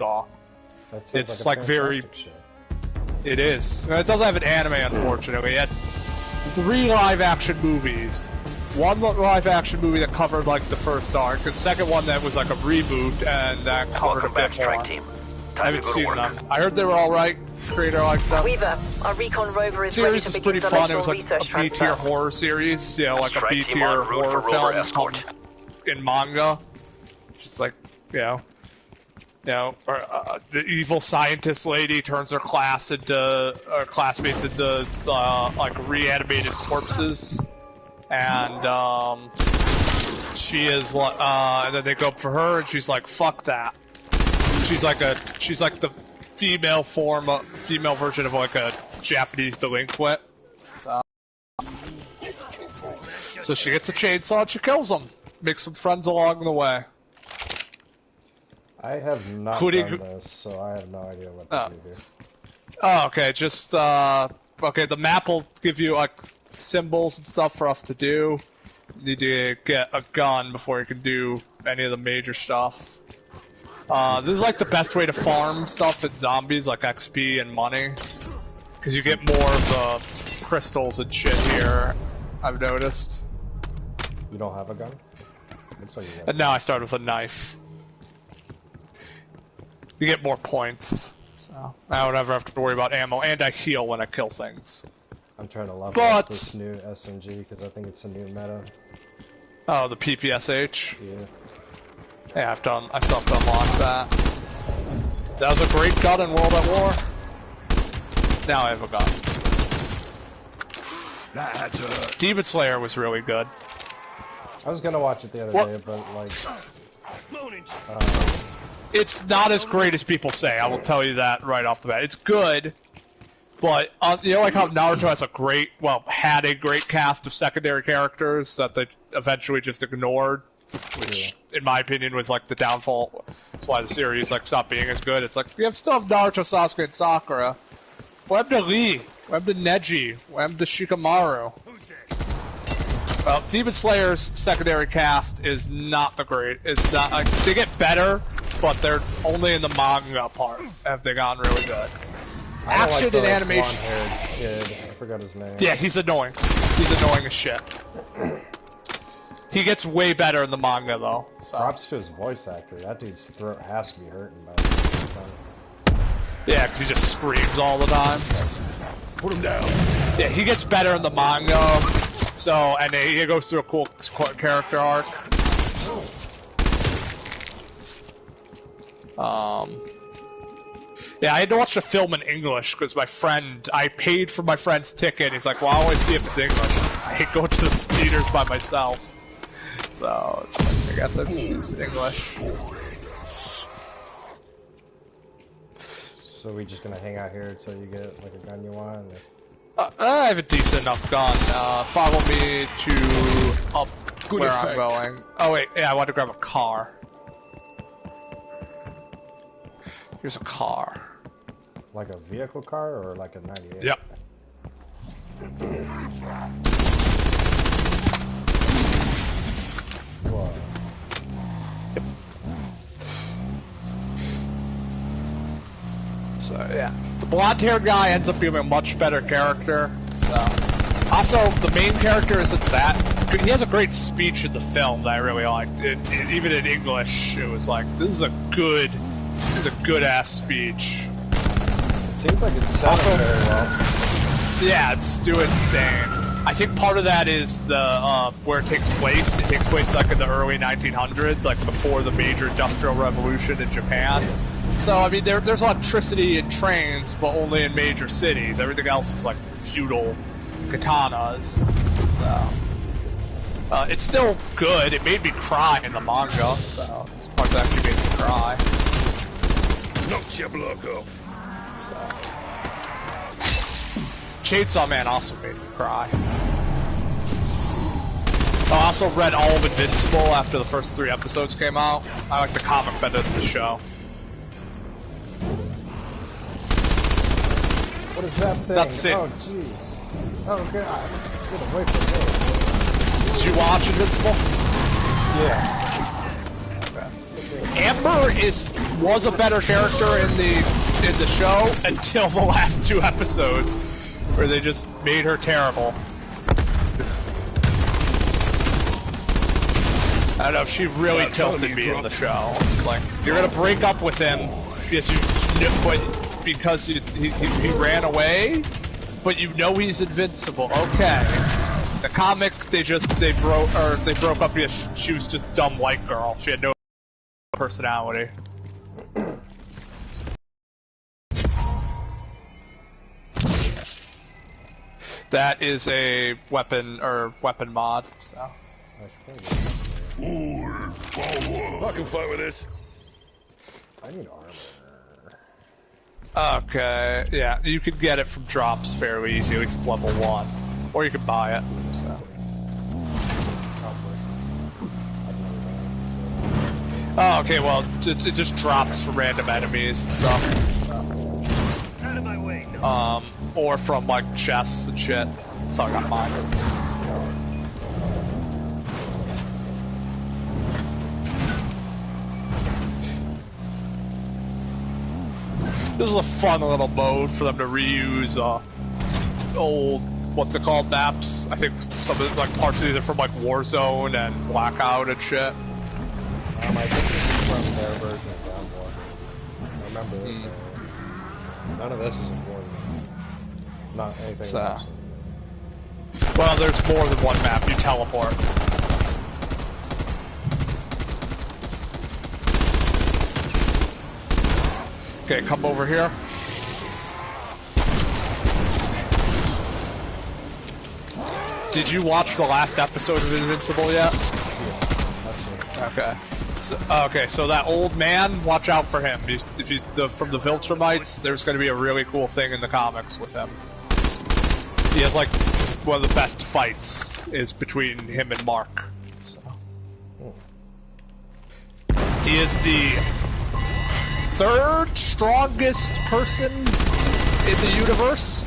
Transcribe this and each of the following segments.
saw. It's like very. Show. It is. It doesn't have an anime, unfortunately. It had 3 live-action movies. One live-action movie that covered like the first arc. The second one that was like a reboot and that covered a bit more. I haven't seen them. I heard they were all right. Creator liked them. Weaver, our recon rover is series is pretty fun. It was like a B-tier horror series. You know, like a B-tier horror film in manga. Just like, the evil scientist lady turns her classmates into like reanimated corpses, and she is and then they go up for her, and she's like, "Fuck that." She's like the female version of like a Japanese delinquent. So she gets a chainsaw and she kills them. Makes some friends along the way. I have not done this, so I have no idea what to do here. Oh, okay. Just okay. The map will give you like symbols and stuff for us to do. You need to get a gun before you can do any of the major stuff. This is like the best way to farm stuff in zombies, like XP and money, because you get more of the crystals and shit here. I've noticed. You don't have a gun? Looks like you and now I start with a knife. You get more points, so I don't ever have to worry about ammo, and I heal when I kill things. I'm trying to level up this new SMG because I think it's a new meta. Oh, the PPSH? Yeah. Yeah, I still have to unlock that. That was a great gun in World at War. Now I have a gun. Demon Slayer was really good. I was gonna watch it the other day, but like... it's not as great as people say, I will tell you that right off the bat. It's good, but you know like how Naruto has had a great cast of secondary characters that they eventually just ignored? Which, in my opinion, was like the downfall. That's why the series like stopped being as good. It's like we still have Naruto, Sasuke, and Sakura. What happened to Lee? What happened to Neji? What happened to Shikamaru? Well, Demon Slayer's secondary cast is not the great. It's not like they get better, but they're only in the manga part. Have they gotten really good? Action and animation. Kid. I forgot his name. Yeah, he's annoying. He's annoying as shit. He gets way better in the manga, though. So. Props to his voice actor. That dude's throat has to be hurting. Yeah, because he just screams all the time. Put him down. Yeah, he gets better in the manga. So, and he goes through a cool character arc. Yeah, I had to watch the film in English because I paid for my friend's ticket. He's like, well, I want to see if it's English. I hate going to the theaters by myself. So, I guess I just use it in English. So we just gonna hang out here until you get like a gun you want? I have a decent enough gun. Follow me to up where I'm going. Oh wait, yeah, I want to grab a car. Here's a car. Like a vehicle car or like a 98? Yep. Whoa. Yep. So yeah, the blonde-haired guy ends up being a much better character. So, also the main character isn't that. He has a great speech in the film that I really liked. Even in English, it was like this is a good ass speech. It seems like it's selling very well. Yeah, it's doing insane. I think part of that is the where it takes place. It takes place like in the early 1900s, like before the major industrial revolution in Japan. So I mean, there's electricity in trains, but only in major cities. Everything else is like feudal katanas. So, it's still good. It made me cry in the manga, so this part that actually made me cry. Knock your block off. So. Chainsaw Man also made me cry. I also read all of Invincible after the first 3 episodes came out. I like the comic better than the show. What is that thing? That's it. Oh jeez. Oh god. Get away from me. Did you watch Invincible? Yeah. Okay. Amber was a better character in the show until the last 2 episodes, where they just made her terrible. I don't know, she really tilted me in the show. It's like, you're gonna break up with him because he ran away, but you know he's invincible. Okay. The comic, they broke up because she was just a dumb white girl. She had no personality. That is a weapon mod, so. I can fight with this. I need armor. Okay, yeah, you could get it from drops fairly easy, at least level 1. Or you could buy it, so. Oh, okay, well, it just drops from random enemies and stuff. Out of my way. No. Or from, like, chests and shit. So I got mine. This is a fun little mode for them to reuse, old, what's it called, maps. I think some of the, like, parts of these are from, like, Warzone and Blackout and shit. I think this is from their version of Ground War. I remember this. None of this is important. Not anything else. Well, there's more than one map. You teleport. Okay, come over here. Did you watch the last episode of Invincible yet? Okay. So that old man, watch out for him. If he's from the Viltrumites, there's going to be a really cool thing in the comics with him. He has, like, one of the best fights is between him and Mark. So. He is the 3rd strongest person in the universe.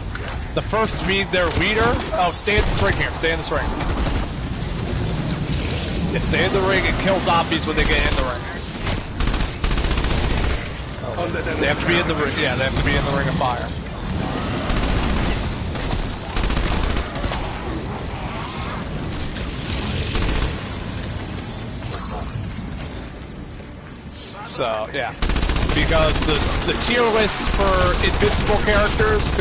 The first being their leader. Oh, stay in this ring here. Stay in this ring. Yeah, stay in the ring and kill zombies when they get in the ring. They have to be in the ring. Yeah, they have to be in the ring of fire. So, yeah. Because the tier list for invincible characters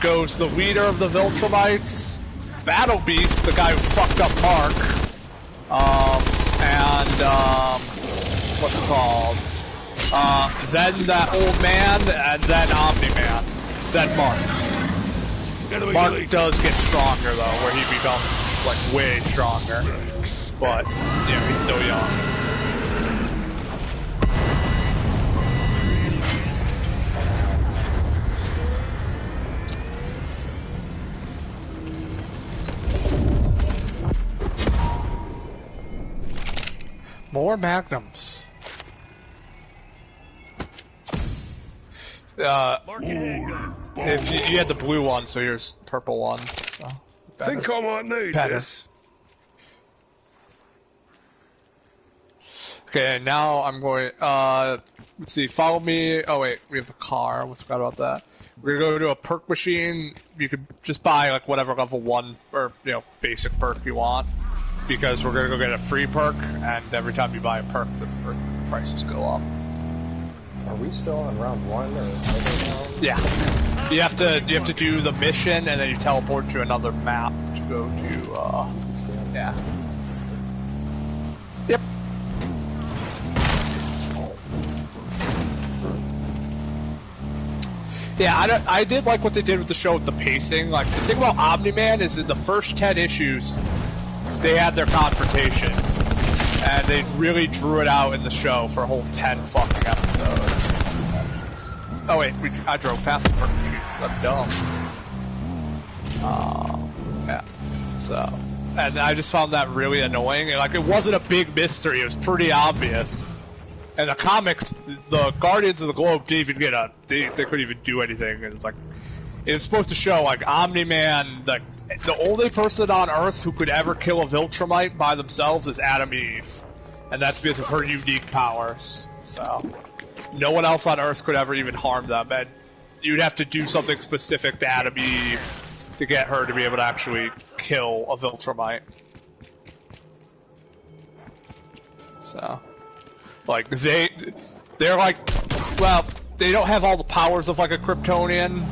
goes the leader of the Viltrumites, Battle Beast, the guy who fucked up Mark, and what's it called? Then that old man, and then Omni-Man, then Mark. Mark does get stronger though, where he becomes like way stronger, but you know he's still young. More magnums. If you had the blue one, so here's purple ones. So better. Think I might need this. Okay, now I'm going. Let's see. Follow me. Oh wait, we have the car. We forgot about that. We're gonna go to a perk machine. You could just buy like whatever level 1 or basic perk you want. Because we're gonna go get a free perk, and every time you buy a perk, the perk prices go up. Are we still on round 1 or round? Yeah. You have to do the mission, and then you teleport to another map to go to. Yeah. Yep. Yeah, I did like what they did with the show with the pacing. Like the thing about Omni-Man is in the first 10 issues. They had their confrontation, and they really drew it out in the show for a whole 10 fucking episodes. Oh wait, I drove past the perk machine because I'm dumb. Yeah. So, and I just found that really annoying. Like, it wasn't a big mystery; it was pretty obvious. And the comics, the Guardians of the Globe didn't even get they couldn't even do anything. And it's like, it was supposed to show like Omni-Man, like. The only person on Earth who could ever kill a Viltrumite by themselves is Adam and Eve. And that's because of her unique powers. So, no one else on Earth could ever even harm them, and you'd have to do something specific to Adam Eve to get her to be able to actually kill a Viltrumite. So, like, they're like, well, they don't have all the powers of like a Kryptonian,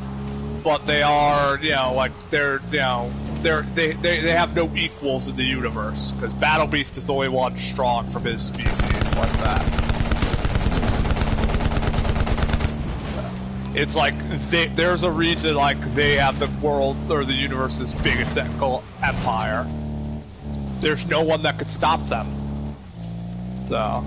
but they are, you know, like, they're, you know, they have no equals in the universe, because Battle Beast is the only one strong from his species, like that. It's like, there's a reason, like, they have the world, or the universe's biggest empire. There's no one that could stop them. So...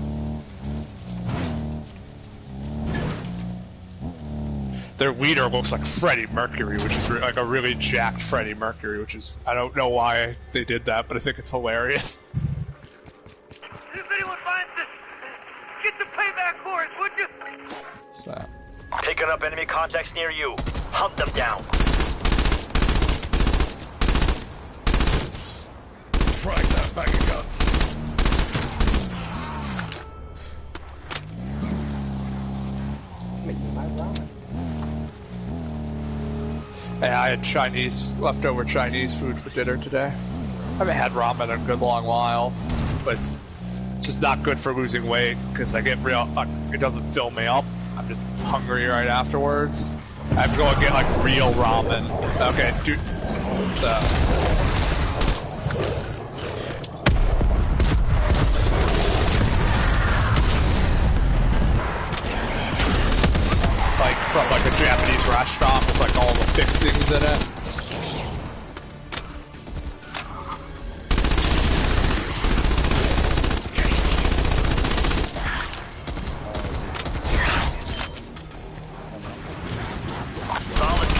their leader looks like Freddie Mercury, which is like a really jacked Freddie Mercury, which is, I don't know why they did that, but I think it's hilarious. If anyone finds this, get the payback horse, would you? So. Picking up enemy contacts near you. Hunt them down. Frag that bag of guns. Yeah, I had leftover Chinese food for dinner today. I haven't had ramen in a good long while, but it's just not good for losing weight, because I get it doesn't fill me up. I'm just hungry right afterwards. I have to go and get like real ramen. Okay, dude. So. Like from like a Japanese restaurant with like all the fixings in it.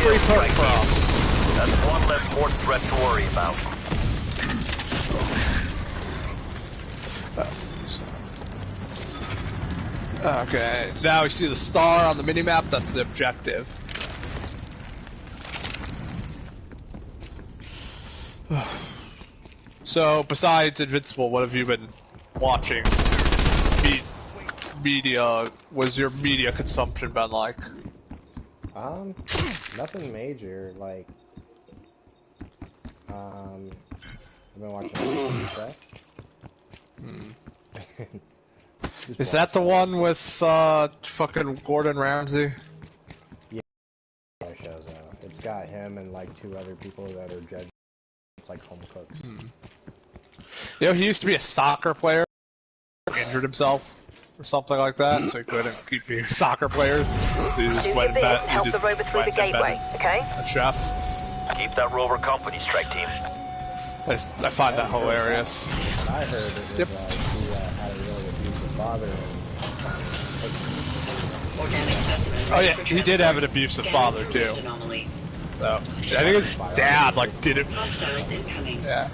Free perk for us. That's one less port threat to worry about. Okay, now we see the star on the minimap, that's the objective. So, besides Invincible, what have you been watching? Media, what's your media consumption been like? Nothing major, like, I've been watching stuff. Is that the one with, fucking Gordon Ramsay? Yeah, it shows out. It's got him and, like, 2 other people that are judged. It's like home cooks. You know, he used to be a soccer player, injured himself, or something like that, so he couldn't keep being a soccer player. So he just went and bet. Help the rover through the gateway, okay? A chef. Keep that rover company, strike team. I find that hilarious. What I heard it was, he had a really abusive father. Oh yeah, he did have an abusive father too. So, I think his dad, like, did it. Yeah.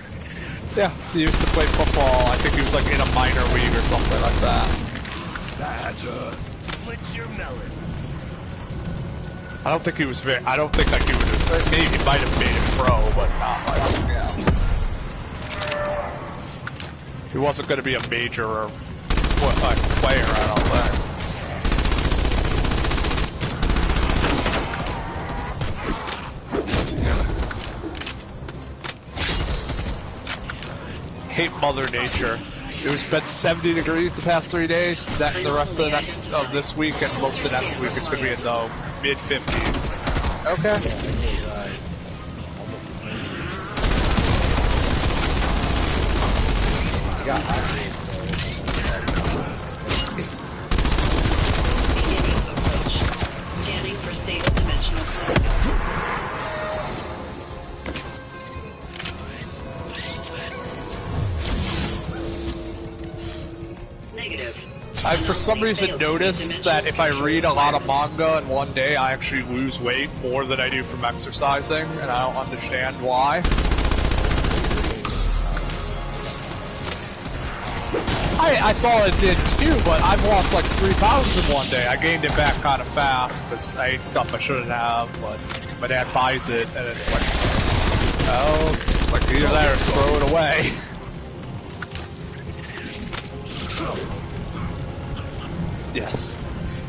Yeah, he used to play football. I think he was, like, in a minor league or something like that. What's your melon? I don't think he was very. I don't think like he was. Maybe he might have made it pro, but not like, yeah. He wasn't going to be a major or player, I don't think. Hate Mother Nature. It was been 70 degrees the past 3 days. That the rest of this week and most of next week it's going to be in the mid-50s. Okay. Scanning for stable dimensional flow. I for some reason noticed that if I read a lot of manga in one day, I actually lose weight more than I do from exercising, and I don't understand why. I thought it did too, but I've lost like 3 pounds in one day. I gained it back kind of fast because I ate stuff I shouldn't have, but my dad buys it, and it's like, oh, it's like either that or throw it away. Yes.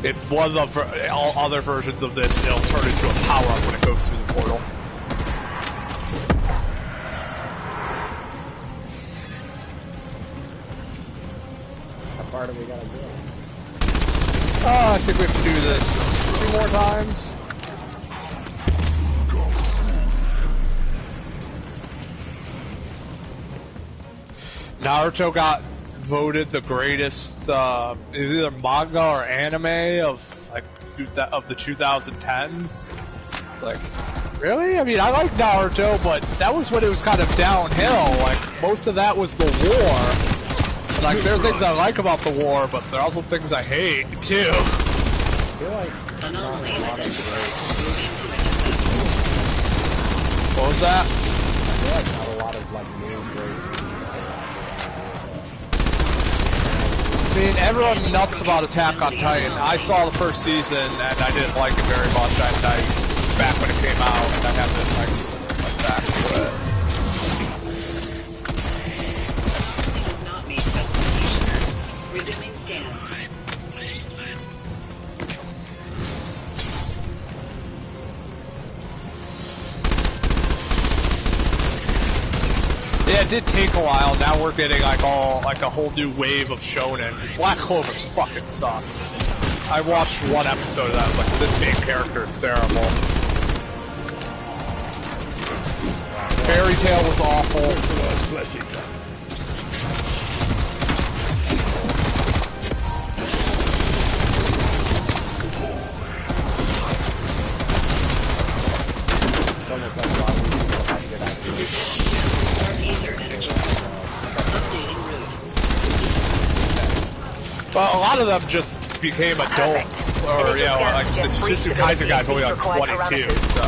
In one of the all other versions of this, it'll turn into a power-up when it goes through the portal. How far do we gotta go? Oh, I think we have to do this 2 more times. Naruto got voted the greatest, it was either manga or anime of like of the 2010s. It's like, really? I mean, I like Naruto, but that was when it was kind of downhill. Like, most of that was the war. Like, there are things I like about the war, but there are also things I hate, too. I feel like not a lot of What was that? I feel like not a lot of like new great. I mean, everyone nuts about Attack on Titan. I saw the first season, and I didn't like it very much. I back when it came out, and I haven't like back to it. Not meet specification. Resuming scan. Yeah, it did take a while. Now we're getting like a whole new wave of shonen. Because Black Clover fucking sucks. I watched one episode of that. I was like, this main character is terrible. Fairy Tail was awful. It's almost like a lot of people don't have good ideas. Ether energy. Updating route. But a lot of them just became adults, or you know, like the Jujutsu Kaisen guy's only like 22, so.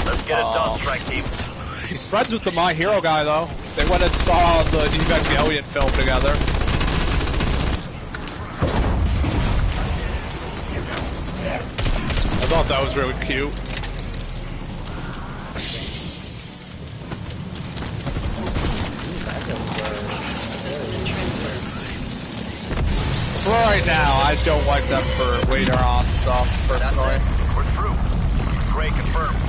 Let's get it done, strike team. He's friends with the My Hero guy, though. They went and saw the Evangelion film together. I thought that was really cute. For right now, I don't like them for later on stuff, personally. We're through. Gray confirmed.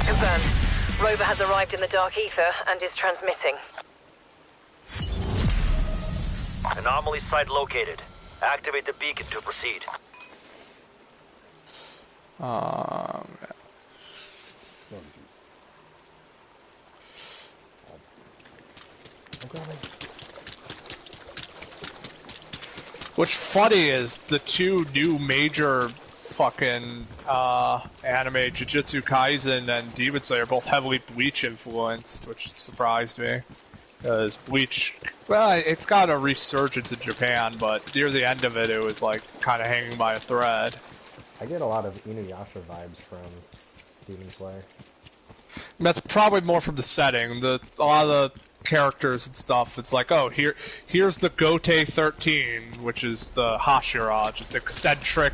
Confirmed. Rover has arrived in the dark ether and is transmitting. Anomaly site located. Activate the beacon to proceed. What's funny is the 2 new major fucking anime, Jujutsu Kaisen and Demon Slayer, are both heavily Bleach influenced, which surprised me. Because Bleach, well, it's got a resurgence in Japan, but near the end of it, it was like kind of hanging by a thread. I get a lot of Inuyasha vibes from Demon Slayer. That's probably more from the setting. A lot of the characters and stuff, it's like, oh, here's the Gote 13, which is the Hashira, just eccentric,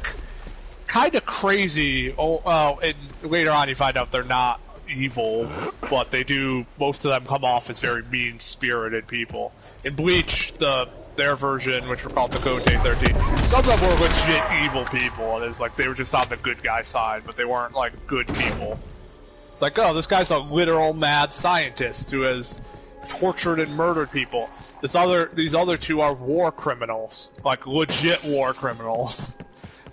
kind of crazy. And later on you find out they're not evil, but they do, most of them come off as very mean-spirited people. In Bleach, their version, which were called the Gote 13, some of them were legit evil people, and it's like they were just on the good guy side, but they weren't like good people. It's like, oh, this guy's a literal mad scientist who has tortured and murdered people. These other 2 are war criminals, like legit war criminals.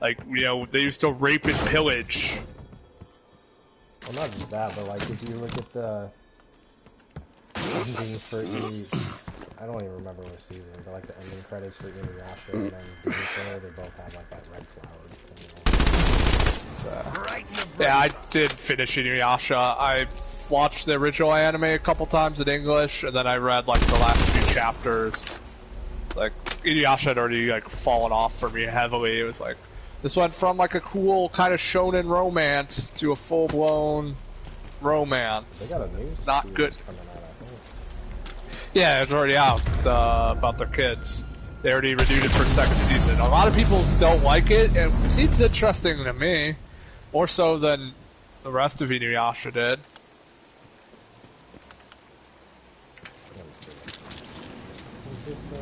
Like, you know, they used to rape and pillage. Well, not just that, but like if you look at the endings for I don't even remember which season, but like the ending credits for Inuyasha and then Demon Slayer, they both have like that red flower. Yeah, I did finish Inuyasha. I watched the original anime a couple times in English, and then I read like the last few chapters. Like, Inuyasha had already like fallen off for me heavily. It was like, this went from like a cool kind of shonen romance to a full-blown romance. They got a new it's not good. coming out, I think. Yeah, it's already out about their kids. They already renewed it for a 2nd season. A lot of people don't like it. It seems interesting to me, more so than the rest of Inuyasha did. Let me see. Is this the...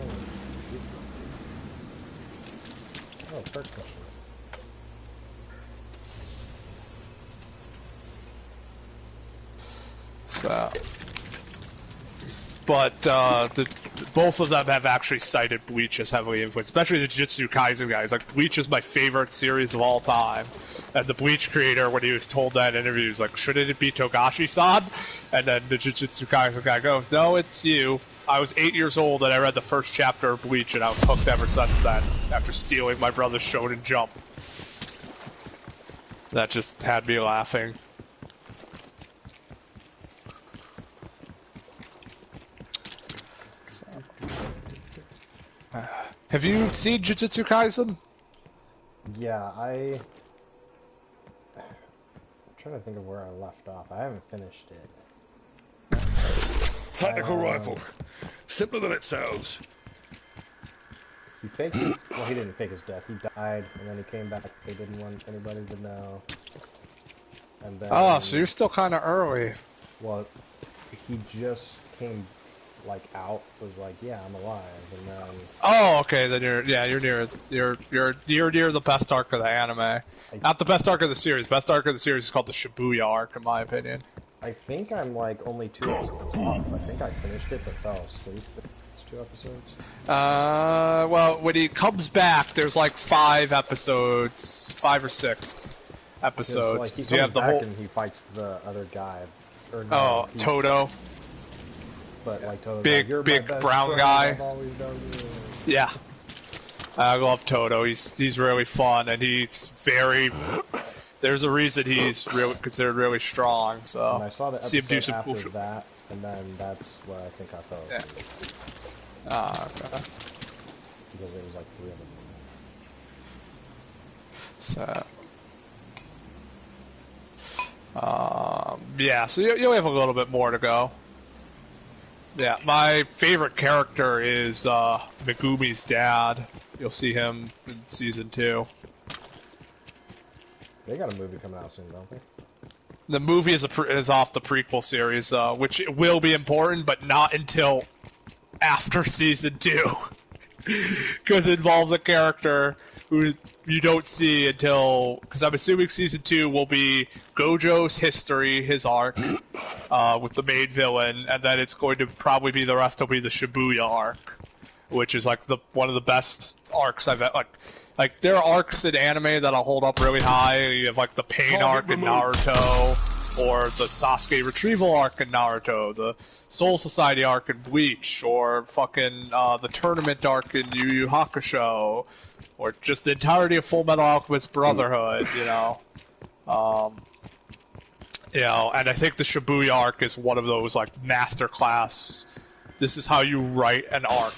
start pushing. So, but both of them have actually cited Bleach as heavily influenced, especially the Jujutsu Kaisen guys. Like, Bleach is my favorite series of all time. And the Bleach creator, when he was told that in interview, was like, shouldn't it be Togashi-san? And then the Jujutsu Kaisen guy goes, no, it's you. I was 8 years old and I read the first chapter of Bleach and I was hooked ever since then, after stealing my brother's Shonen Jump. That just had me laughing. Have you seen Jujutsu Kaisen? Yeah, I'm trying to think of where I left off. I haven't finished it. Tactical rifle. Simpler than it sounds. He faked his... Well, he didn't fake his death. He died, and then he came back. They didn't want anybody to know. And then... Oh, so you're still kind of early. Well, he just came, like, out, was like, yeah, I'm alive, and then... Oh, okay, then you're near the best arc of the anime. Not the best arc of the series. Best arc of the series is called the Shibuya arc, in my opinion. I think I'm, like, only 2 episodes off. I think I finished it, but fell asleep for the first 2 episodes. Well, when he comes back, there's like 5 episodes, 5 or 6 episodes. Like, he comes back and he fights the other guy. Or no, Toto. But like Toto's Big brown guy. I've always done you. Yeah. I love Toto. He's really fun, and he's very... There's a reason he's really considered really strong, so... And I saw the see him do some episode cool after that, and then that's where I think I fell asleep. Ah, okay. Because it was like 3 of them. So... yeah, so you'll have a little bit more to go. Yeah, my favorite character is Megumi's dad. You'll see him in season 2. They got a movie coming out soon, don't they? The movie is off the prequel series, which will be important, but not until after season 2, because it involves a character who you don't see until. Because I'm assuming season 2 will be Gojo's history, his arc, with the main villain, and then it's going to probably be the rest will be the Shibuya arc, which is like one of the best arcs I've like there are arcs in anime that'll hold up really high. You have like the Pain arc in Naruto, or the Sasuke retrieval arc in Naruto, the Soul Society arc in Bleach, or fucking the tournament arc in Yu Yu Hakusho, or just the entirety of Full Metal Alchemist Brotherhood. And I think the Shibuya arc is one of those like masterclass. This is how you write an arc,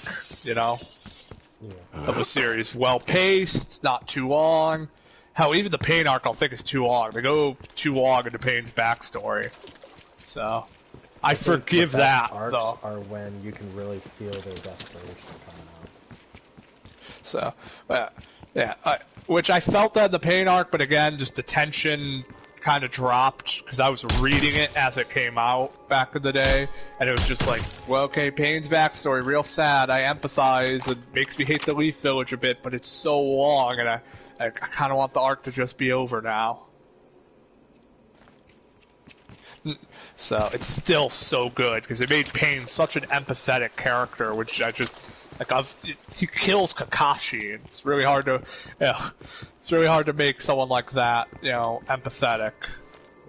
of a series. Well paced, it's not too long. Hell, even the Pain arc I don't think is too long. They go too long into Pain's backstory. So, I forgive that, arcs though. Are when you can really feel their desperation coming out. So, yeah, which I felt that in the Pain arc, but again, just the tension kind of dropped because I was reading it as it came out back in the day, and it was just like, well, okay, Pain's backstory, real sad. I empathize. It makes me hate the Leaf Village a bit, but it's so long, and I kind of want the arc to just be over now. So it's still so good because it made Pain such an empathetic character, which I just he kills Kakashi. And it's really hard to make someone like that, empathetic.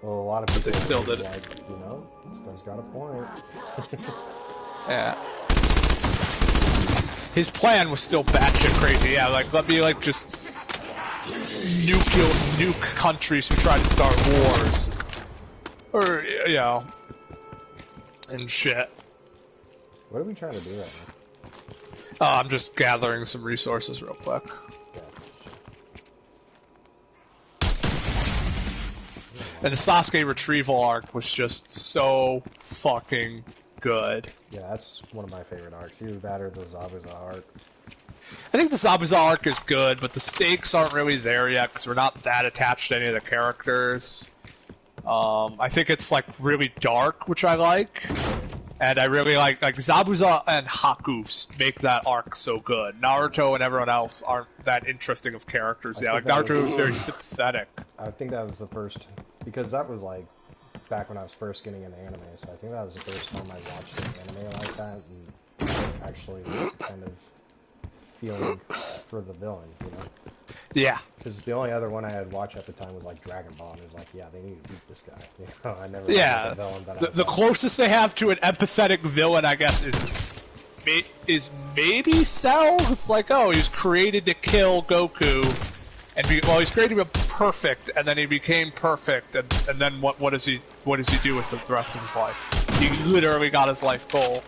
Well, a lot of people they still did like, this guy's got a point. Yeah. His plan was still batshit crazy. Yeah, let me just nuke countries who try to start wars, or and shit. What are we trying to do right now? I'm just gathering some resources real quick. And the Sasuke retrieval arc was just so fucking good. Yeah, that's one of my favorite arcs. Either that or the Zabuza arc. I think the Zabuza arc is good, but the stakes aren't really there yet because we're not that attached to any of the characters. I think it's really dark, which I like. And I really like Zabuza and Haku make that arc so good. Naruto and everyone else aren't that interesting of characters. Yeah, like Naruto was very sympathetic. I think that was the first, because that was like back when I was first getting into anime, so I think that was the first time I watched an anime like that and actually was kind of feeling for the villain, you know? Yeah. Because the only other one I had watched at the time was like Dragon Ball, and it was like, yeah, they need to beat this guy. You know, I never Yeah, the villain, but the closest they have to an empathetic villain, I guess, is maybe Cell. It's like, oh, he was created to kill Goku, and he's created to be perfect, and then he became perfect, and then what does he do with the rest of his life? He literally got his life goal.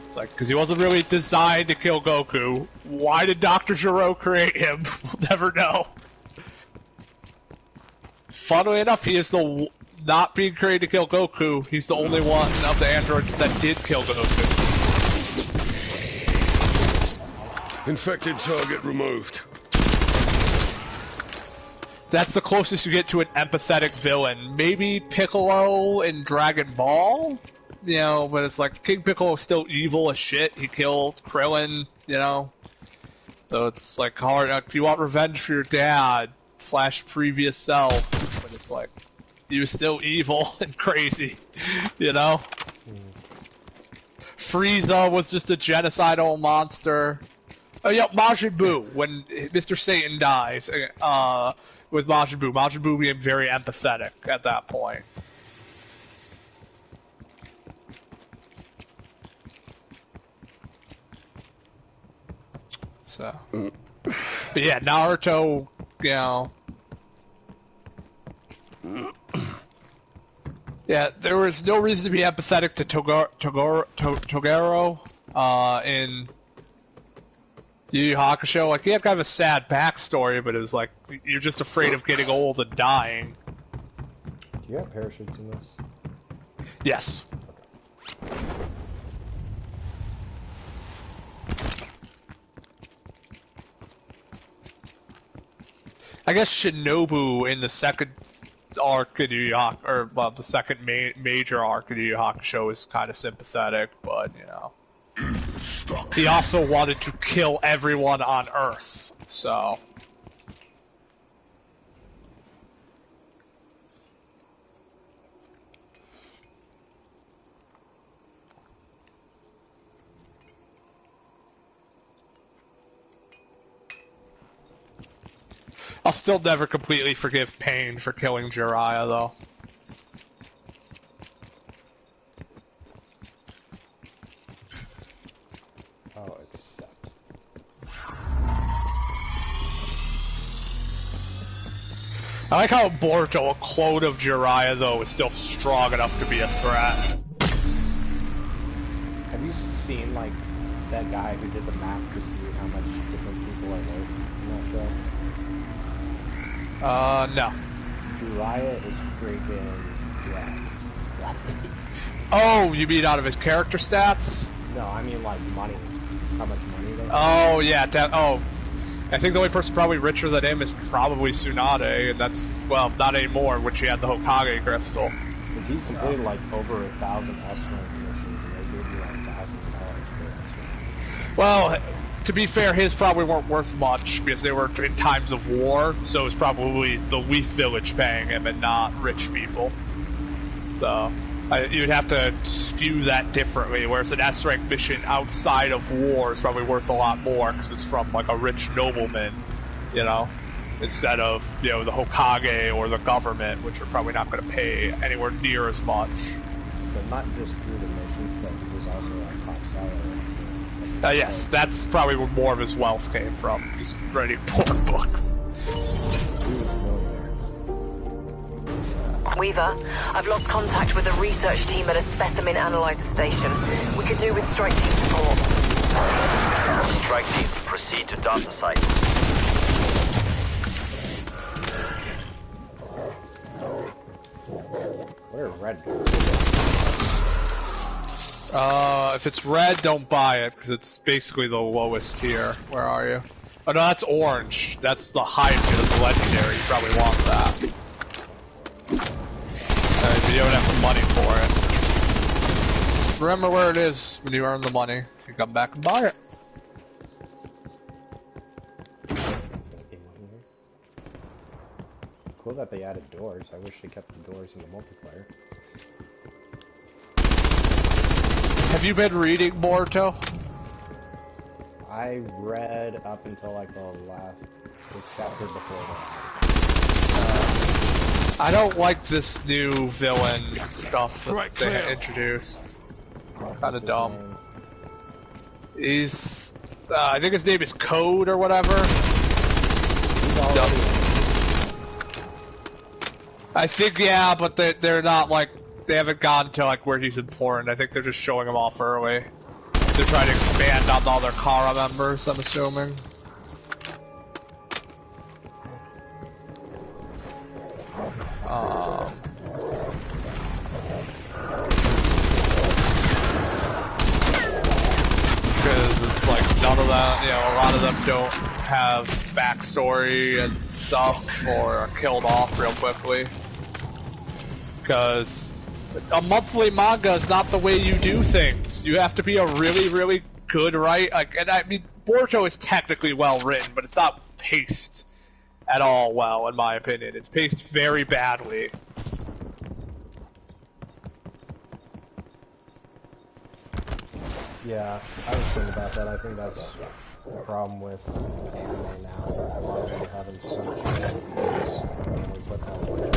It's like, because he wasn't really designed to kill Goku. Why did Dr. Gero create him? We'll never know. Funnily enough, he is not being created to kill Goku. He's the only one of the androids that did kill Goku. Infected target removed. That's the closest you get to an empathetic villain. Maybe Piccolo in Dragon Ball? You know, but it's like King Piccolo is still evil as shit. He killed Krillin, you know? So it's like hard. If you want revenge for your dad / previous self, but it's like he was still evil and crazy, you know? Frieza was just a genocidal monster. Oh yeah, Majin Buu, when Mr. Satan dies, with Majin Buu being very empathetic at that point. So, but yeah, Naruto, you know, yeah, there was no reason to be empathetic to Toguro in Yu Yu Hakusho. Like, he had kind of a sad backstory, but it was like, you're just afraid of getting old and dying. Do you have parachutes in this? Yes. I guess Shinobu in the second arc of Yu Yu Hakusho, or well, the second major arc of Yu Yu Hakusho is kind of sympathetic, but you know, he also wanted to kill everyone on Earth, so. I'll still never completely forgive Pain for killing Jiraiya, though. Oh, it's set. I like how Boruto, a clone of Jiraiya, though, is still strong enough to be a threat. Have you seen, like, that guy who did the map to see how much different people are there in that show? No. Jiraiya is freaking jacked. Oh, you mean out of his character stats? No, I mean like money. How much money they have. Oh, yeah, I think the only person probably richer than him is probably Tsunade, and that's, well, not anymore, which he had the Hokage crystal. Because he's completed like over 1,000 S-rank missions, and they give you like thousands of dollars per S-rank. Well, to be fair, his probably weren't worth much because they were in times of war, so it was probably the Leaf Village paying him and not rich people. So you'd have to skew that differently, whereas an S-rank mission outside of war is probably worth a lot more because it's from like a rich nobleman, you know, instead of, you know, the Hokage or the government, which are probably not going to pay anywhere near as much. But not just through the missions, but he was also on top salary. Yes, that's probably where more of his wealth came from. He's writing porn books. Weaver, I've lost contact with the research team at a specimen analyzer station. We could do with strike team support. Strike team, proceed to data site. What are red guns? If it's red, don't buy it, because it's basically the lowest tier. Where are you? Oh no, that's orange. That's the highest tier, that's legendary. You probably want that. But you don't have the money for it. Just remember where it is when you earn the money. You come back and buy it. Cool that they added doors. I wish they kept the doors in the multiplayer. Have you been reading Boruto? I read up until like the chapter before that. I don't like this new villain stuff that they introduced. Kind of dumb. Name? He's, I think his name is Code or whatever. He's already I think, yeah, but they're not like, they haven't gotten to like where he's important. I think they're just showing him off early. They're trying to expand on all their Kara members, I'm assuming. Because it's like none of that, you know, a lot of them don't have backstory and stuff or are killed off real quickly. Because a monthly manga is not the way you do things. You have to be a really, really good writer. Like, and I mean, Boruto is technically well written, but it's not paced at all well, in my opinion. It's paced very badly. Yeah, I was thinking about that. I think that's the problem with anime now. Why they're having so much videos when we put that away.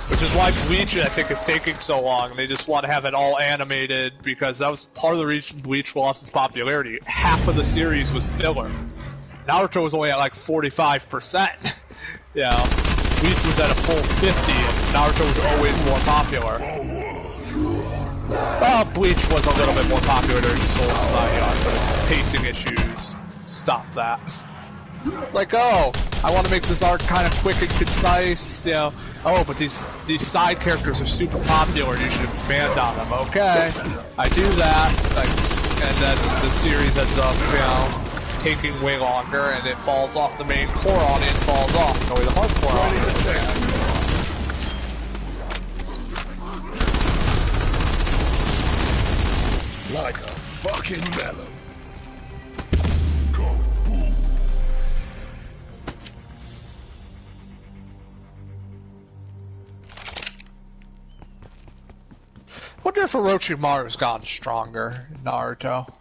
Which is why Bleach, I think, is taking so long. They just want to have it all animated because that was part of the reason Bleach lost its popularity. Half of the series was filler. Naruto was only at like 45%. Yeah, Bleach was at a full 50, and Naruto was always more popular. Well, Bleach was a little bit more popular during Soul Society arc, but its pacing issues stopped that. Like, oh, I want to make this arc kind of quick and concise, you know. Oh, but these side characters are super popular, you should expand on them. Okay, I do that, like, and then the series ends up, you know, taking way longer, and it falls off, the main core audience falls off, and only the hardcore audience stands. Like a fucking melon. I wonder if Orochimaru's gotten stronger in Naruto.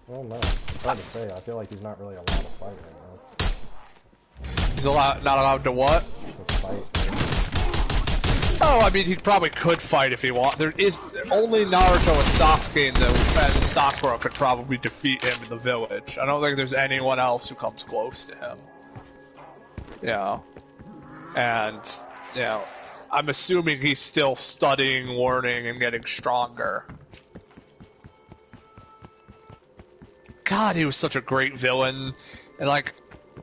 Well, no, it's hard to say. I feel like he's not really allowed to fight right now. He's not allowed to what? To fight. Oh, I mean, he probably could fight if he wanted. There is only Naruto and Sasuke and Sakura could probably defeat him in the village. I don't think there's anyone else who comes close to him. Yeah, and you know, I'm assuming he's still studying, learning, and getting stronger. God, he was such a great villain, and like,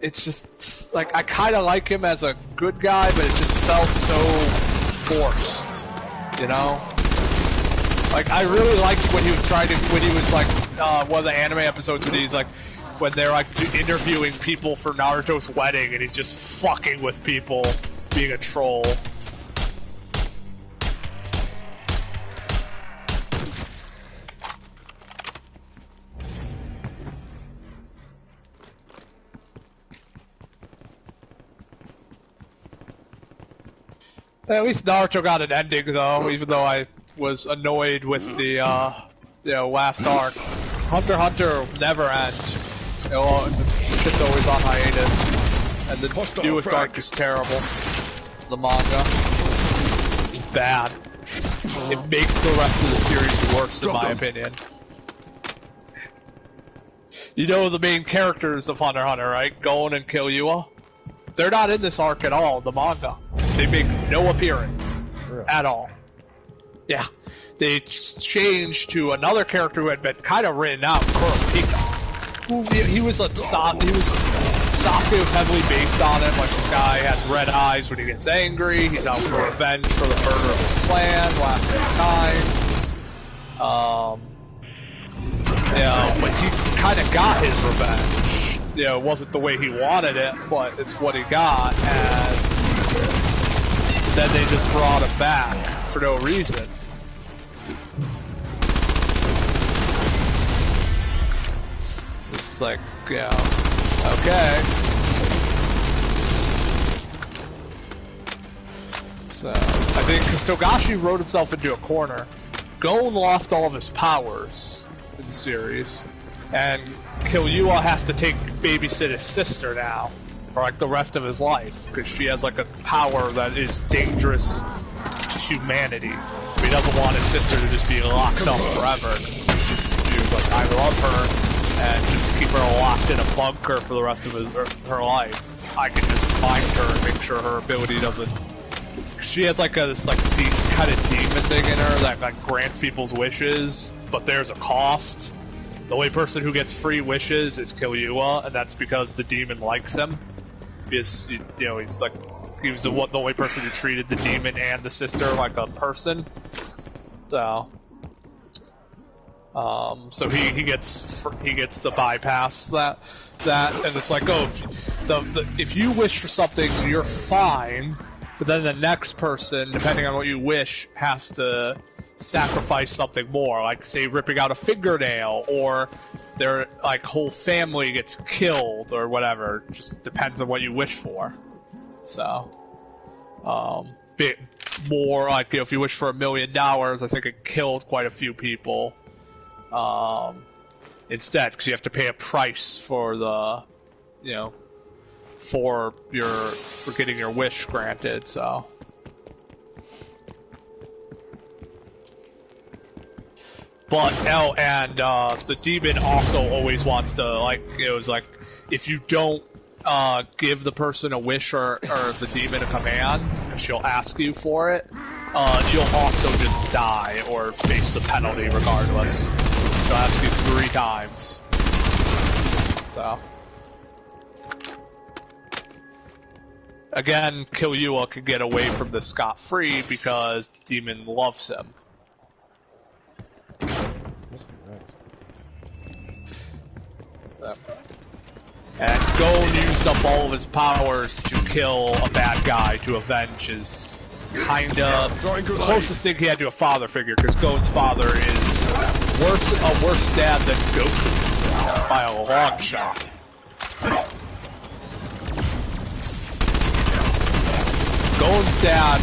it's just like I kind of like him as a good guy, but it just felt so forced, you know? Like, I really liked when he was like, one of the anime episodes when he's like, when they're like interviewing people for Naruto's wedding and he's just fucking with people, being a troll. At least Naruto got an ending, though, even though I was annoyed with the, you know, last arc. Hunter x Hunter will never end. You know, the shit's always on hiatus. And the newest arc is terrible. The manga. It's bad. It makes the rest of the series worse, in my opinion. You know the main characters of Hunter x Hunter, right? Gon and Killua? They're not in this arc at all, the manga. They make no appearance at all. Yeah. They changed to another character who had been kind of written out, Kurapika. He was a Sasuke was heavily based on him. Like, this guy has red eyes when he gets angry. He's out for revenge for the murder of his clan, last of his kind. Yeah, but he kind of got his revenge. You know, it wasn't the way he wanted it, but it's what he got, and then they just brought him back for no reason. It's just like, you know, okay. So, I think because Togashi wrote himself into a corner. Gon lost all of his powers in the series, and Killua has to babysit his sister now for like the rest of his life because she has like a power that is dangerous to humanity. He doesn't want his sister to just be locked up forever. He was like, I love her, and just to keep her locked in a bunker for the rest of her life, I can just bind her and make sure her ability doesn't. She has like this like kind of demon thing in her that like grants people's wishes, but there's a cost. The only person who gets free wishes is Killua, and that's because the demon likes him. Because, you know, he was the only person who treated the demon and the sister like a person. So, so he gets to bypass that, and it's like, oh, if you wish for something, you're fine. But then the next person, depending on what you wish, has to sacrifice something more, like say ripping out a fingernail, or their like whole family gets killed, or whatever. Just depends on what you wish for. So, bit more like, you know, if you wish for $1 million, I think it killed quite a few people. Instead, because you have to pay a price for the, you know, for getting your wish granted. So. But, and the demon also always wants to, like, it was like, if you don't give the person a wish or the demon a command, and she'll ask you for it, you'll also just die or face the penalty regardless. She'll ask you 3 times. So. Again, Killua can get away from this scot-free because the demon loves him. So. And Gon used up all of his powers to kill a bad guy to avenge his kinda the closest thing he had to a father figure, because Gon's father is a worse dad than Goku by a long shot. Gon's dad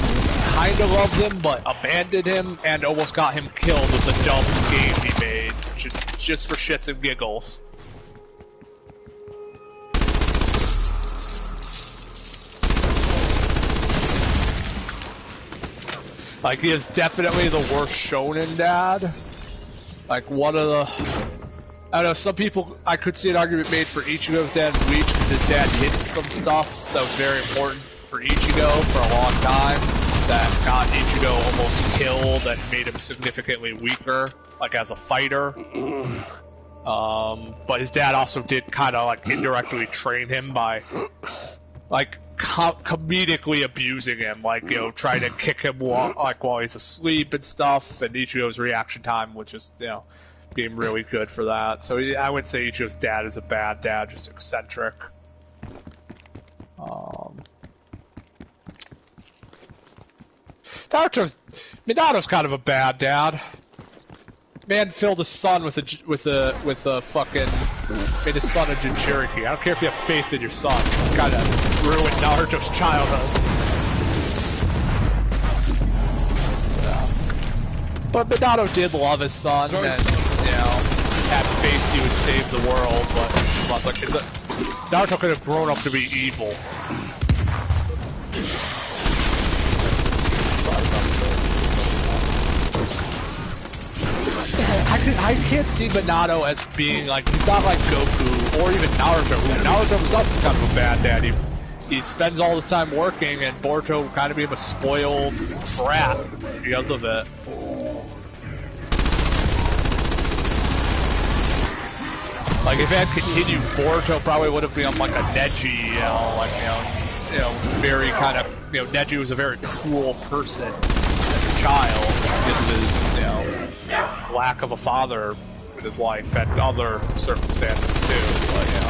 kinda loves him, but abandoned him and almost got him killed with a dumb game he made, just for shits and giggles. Like, he is definitely the worst shonen dad. Like, one of the... I don't know, some people, I could see an argument made for Ichigo's dad and Bleach, because his dad did some stuff that was very important for Ichigo for a long time, that got Ichigo almost killed and made him significantly weaker, like as a fighter. But his dad also did kind of like indirectly train him by, like, comedically abusing him, like, you know, trying to kick him while he's asleep and stuff, and Ichigo's reaction time was just, you know, being really good for that. So I wouldn't say Ichigo's dad is a bad dad, just eccentric. Minato's kind of a bad dad. Man filled his son with a fucking, made his son a Jinchuriki. I don't care if you have faith in your son. Kind of ruined Naruto's childhood. So. But Minato did love his son, and, you know, had faith he would save the world, but it's like, Naruto could have grown up to be evil. I can't see Minato as being like, he's not like Goku or even Naruto. Naruto himself is kind of a bad dad. He spends all his time working, and Boruto kind of became a spoiled brat because of it. Like, if it had continued, Boruto probably would have become like a Neji, you know, like, you know, very kind of, you know, Neji was a very cruel person as a child because of his, you know, lack of a father in his life and other circumstances too, but, you know.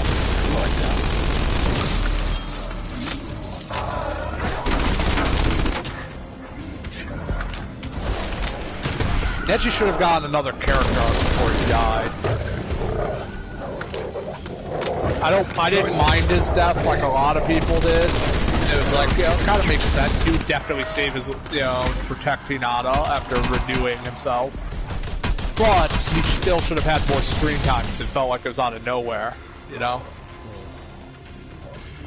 Neji should have gotten another character arc before he died. I didn't mind his death like a lot of people did. It was like, you know, it kind of makes sense. He would definitely save his, you know, to protect Hinata after renewing himself. But he still should have had more screen time because it felt like it was out of nowhere, you know?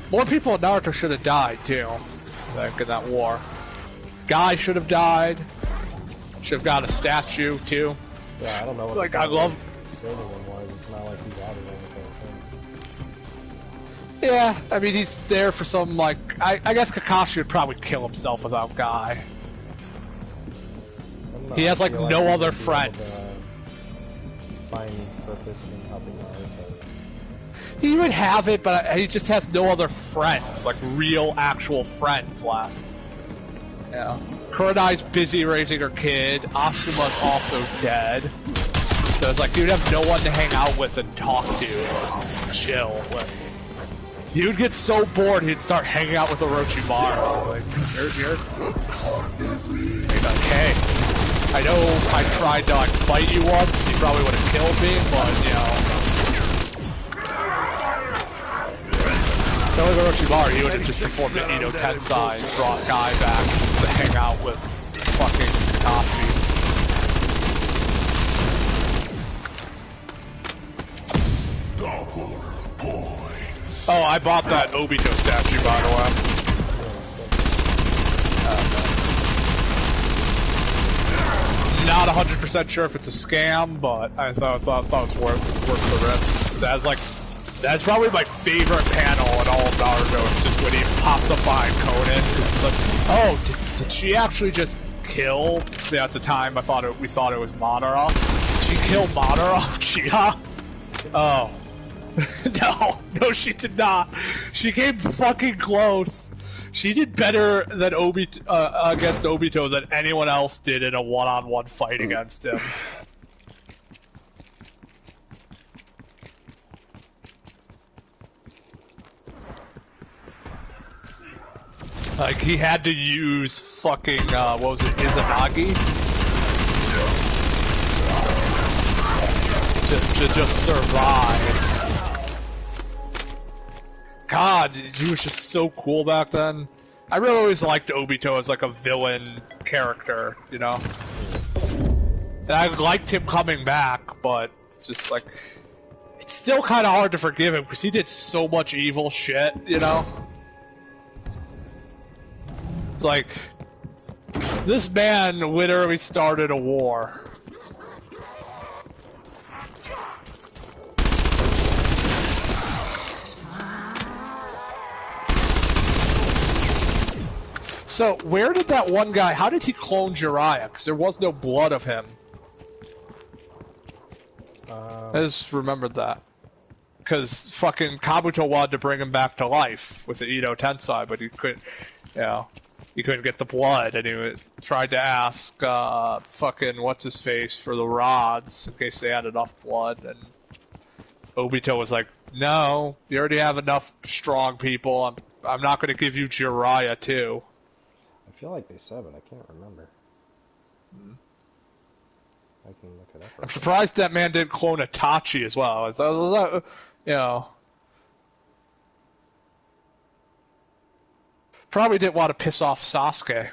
More people in Naruto should have died, too, like in that war. Guy should have died. Should have got a statue, too. Yeah, I don't know what like, I love... saving him was. It's not like he's added anything since. Yeah, I mean, he's there for some, like... I guess Kakashi would probably kill himself without Guy. He has, like, no other friends. Find purpose in helping Naruto. He would have it, but he just has no other friends, like real, actual friends left. Yeah. Kurenai's busy raising her kid. Asuma's also dead. So it's like he would have no one to hang out with and talk to, and just chill with. He would get so bored he'd start hanging out with Orochimaru. I was like, you're like, hey, I know I tried to like fight you once. You probably would have killed me, but you know. Knowing Orochimaru, he would have just performed an Ito Tensai and brought Guy back just to hang out with fucking Kakashi. Oh, I bought that Obito statue, by the way. Not 100% sure if it's a scam, but I thought it was worth the risk. So that's probably my favorite panel in all of Naruto. It's just when he pops up behind Conan, because it's like, oh, did she actually just kill? Yeah, at the time, we thought it was Madara. Did she kill Madara? Uchiha? Oh. No, she did not. She came fucking close. She did better than against Obito than anyone else did in a one-on-one fight against him. Like, he had to use fucking, what was it, Izanagi? To just survive. God, he was just so cool back then. I really always liked Obito as like a villain character, you know? And I liked him coming back, but it's just like... It's still kind of hard to forgive him, because he did so much evil shit, you know? It's like... This man literally started a war. So, where did that one guy... How did he clone Jiraiya? Because there was no blood of him. I just remembered that. Because fucking Kabuto wanted to bring him back to life with the Ito Tensai, but he couldn't... You know... He couldn't get the blood, and he tried to ask fucking what's-his-face for the rods, in case they had enough blood, and Obito was like, no, you already have enough strong people, I'm not going to give you Jiraiya, too. I feel like they said it, I can't remember. I can look it up. I'm surprised that man didn't clone Itachi as well. You know... Probably didn't want to piss off Sasuke.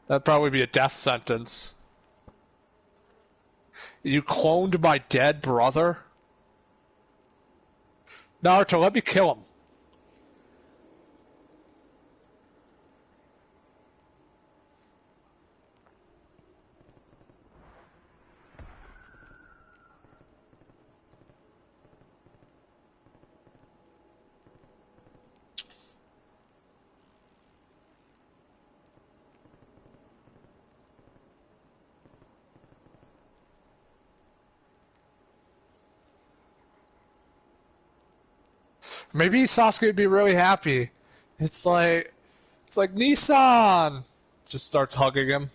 That'd probably be a death sentence. You cloned my dead brother? Naruto, let me kill him. Maybe Sasuke would be really happy. It's like Nissan! Just starts hugging him.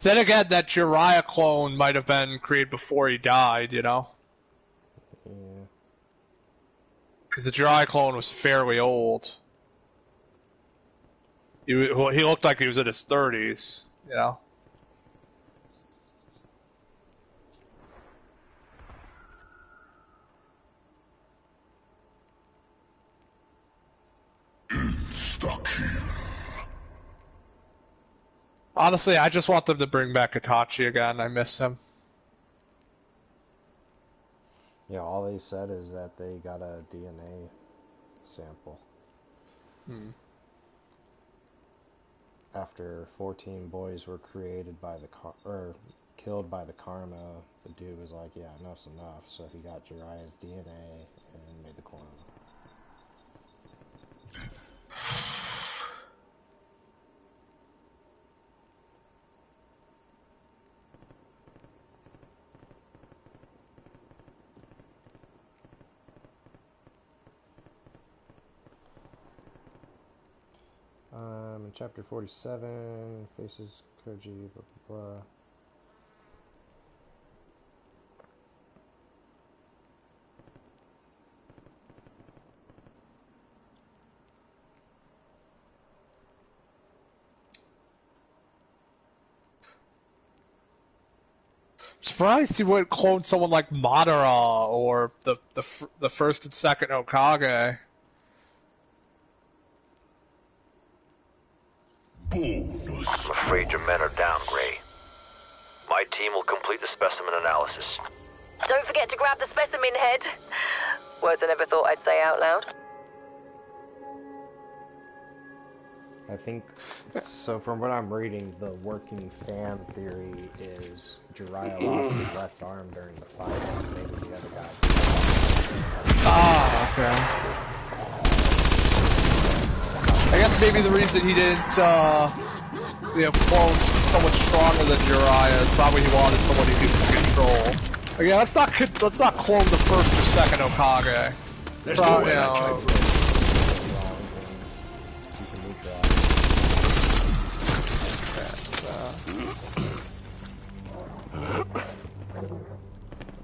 Then again, that Jiraiya clone might have been created before he died, you know? Yeah. Because the Jiraiya clone was fairly old. He looked like he was in his 30s, you know? Honestly, I just want them to bring back Itachi again. I miss him. Yeah, all they said is that they got a DNA sample. After 14 boys were created by the killed by the karma, the dude was like, yeah, enough's enough, so he got Jiraiya's DNA and made the clone. In chapter 47, faces Koji, blah blah blah. Surprised he wouldn't clone someone like Madara or the first and second Hokage. I'm afraid your men are down, Gray. My team will complete the specimen analysis. Don't forget to grab the specimen head. Words I never thought I'd say out loud. I think, so from what I'm reading, the working fan theory is Jiraiya lost his left arm during the fight and maybe the other guy. Ah, okay. I guess maybe the reason he didn't, clone someone stronger than Jiraiya is probably he wanted someone he could control. Again, let's not clone the first or second Hokage. There's no way I tried for it.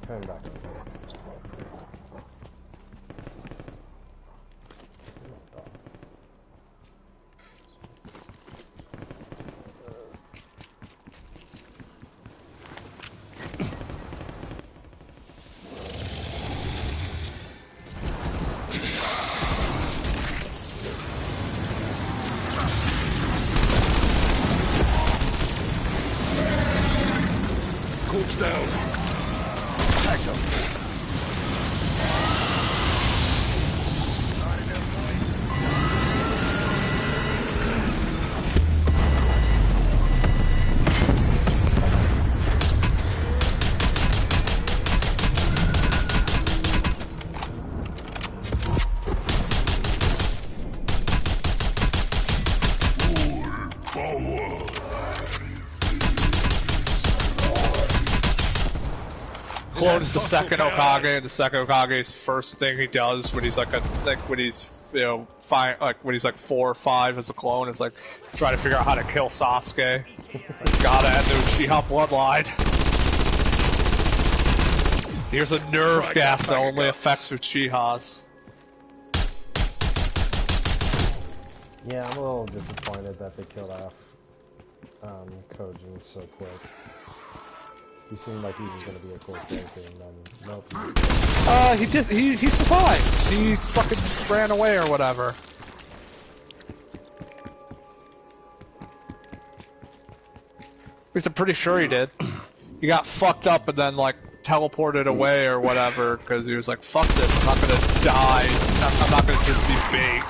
Coming back. Corpse down. Attack them. Clones the second Hokage, and the second Hokage's first thing he does when he's when he's 4 or 5 as a clone is try to figure out how to kill Sasuke. Gotta end the Uchiha bloodline. Here's a nerve gas that only affects Uchihas. Yeah, I'm a little disappointed that they killed off Kojin so quick. He seemed like he was going to be a cool character, and then nope. He survived. He fucking ran away or whatever. At least I'm pretty sure he did. He got fucked up and then teleported away or whatever because he was like, "Fuck this! I'm not gonna die. I'm not gonna just be bait."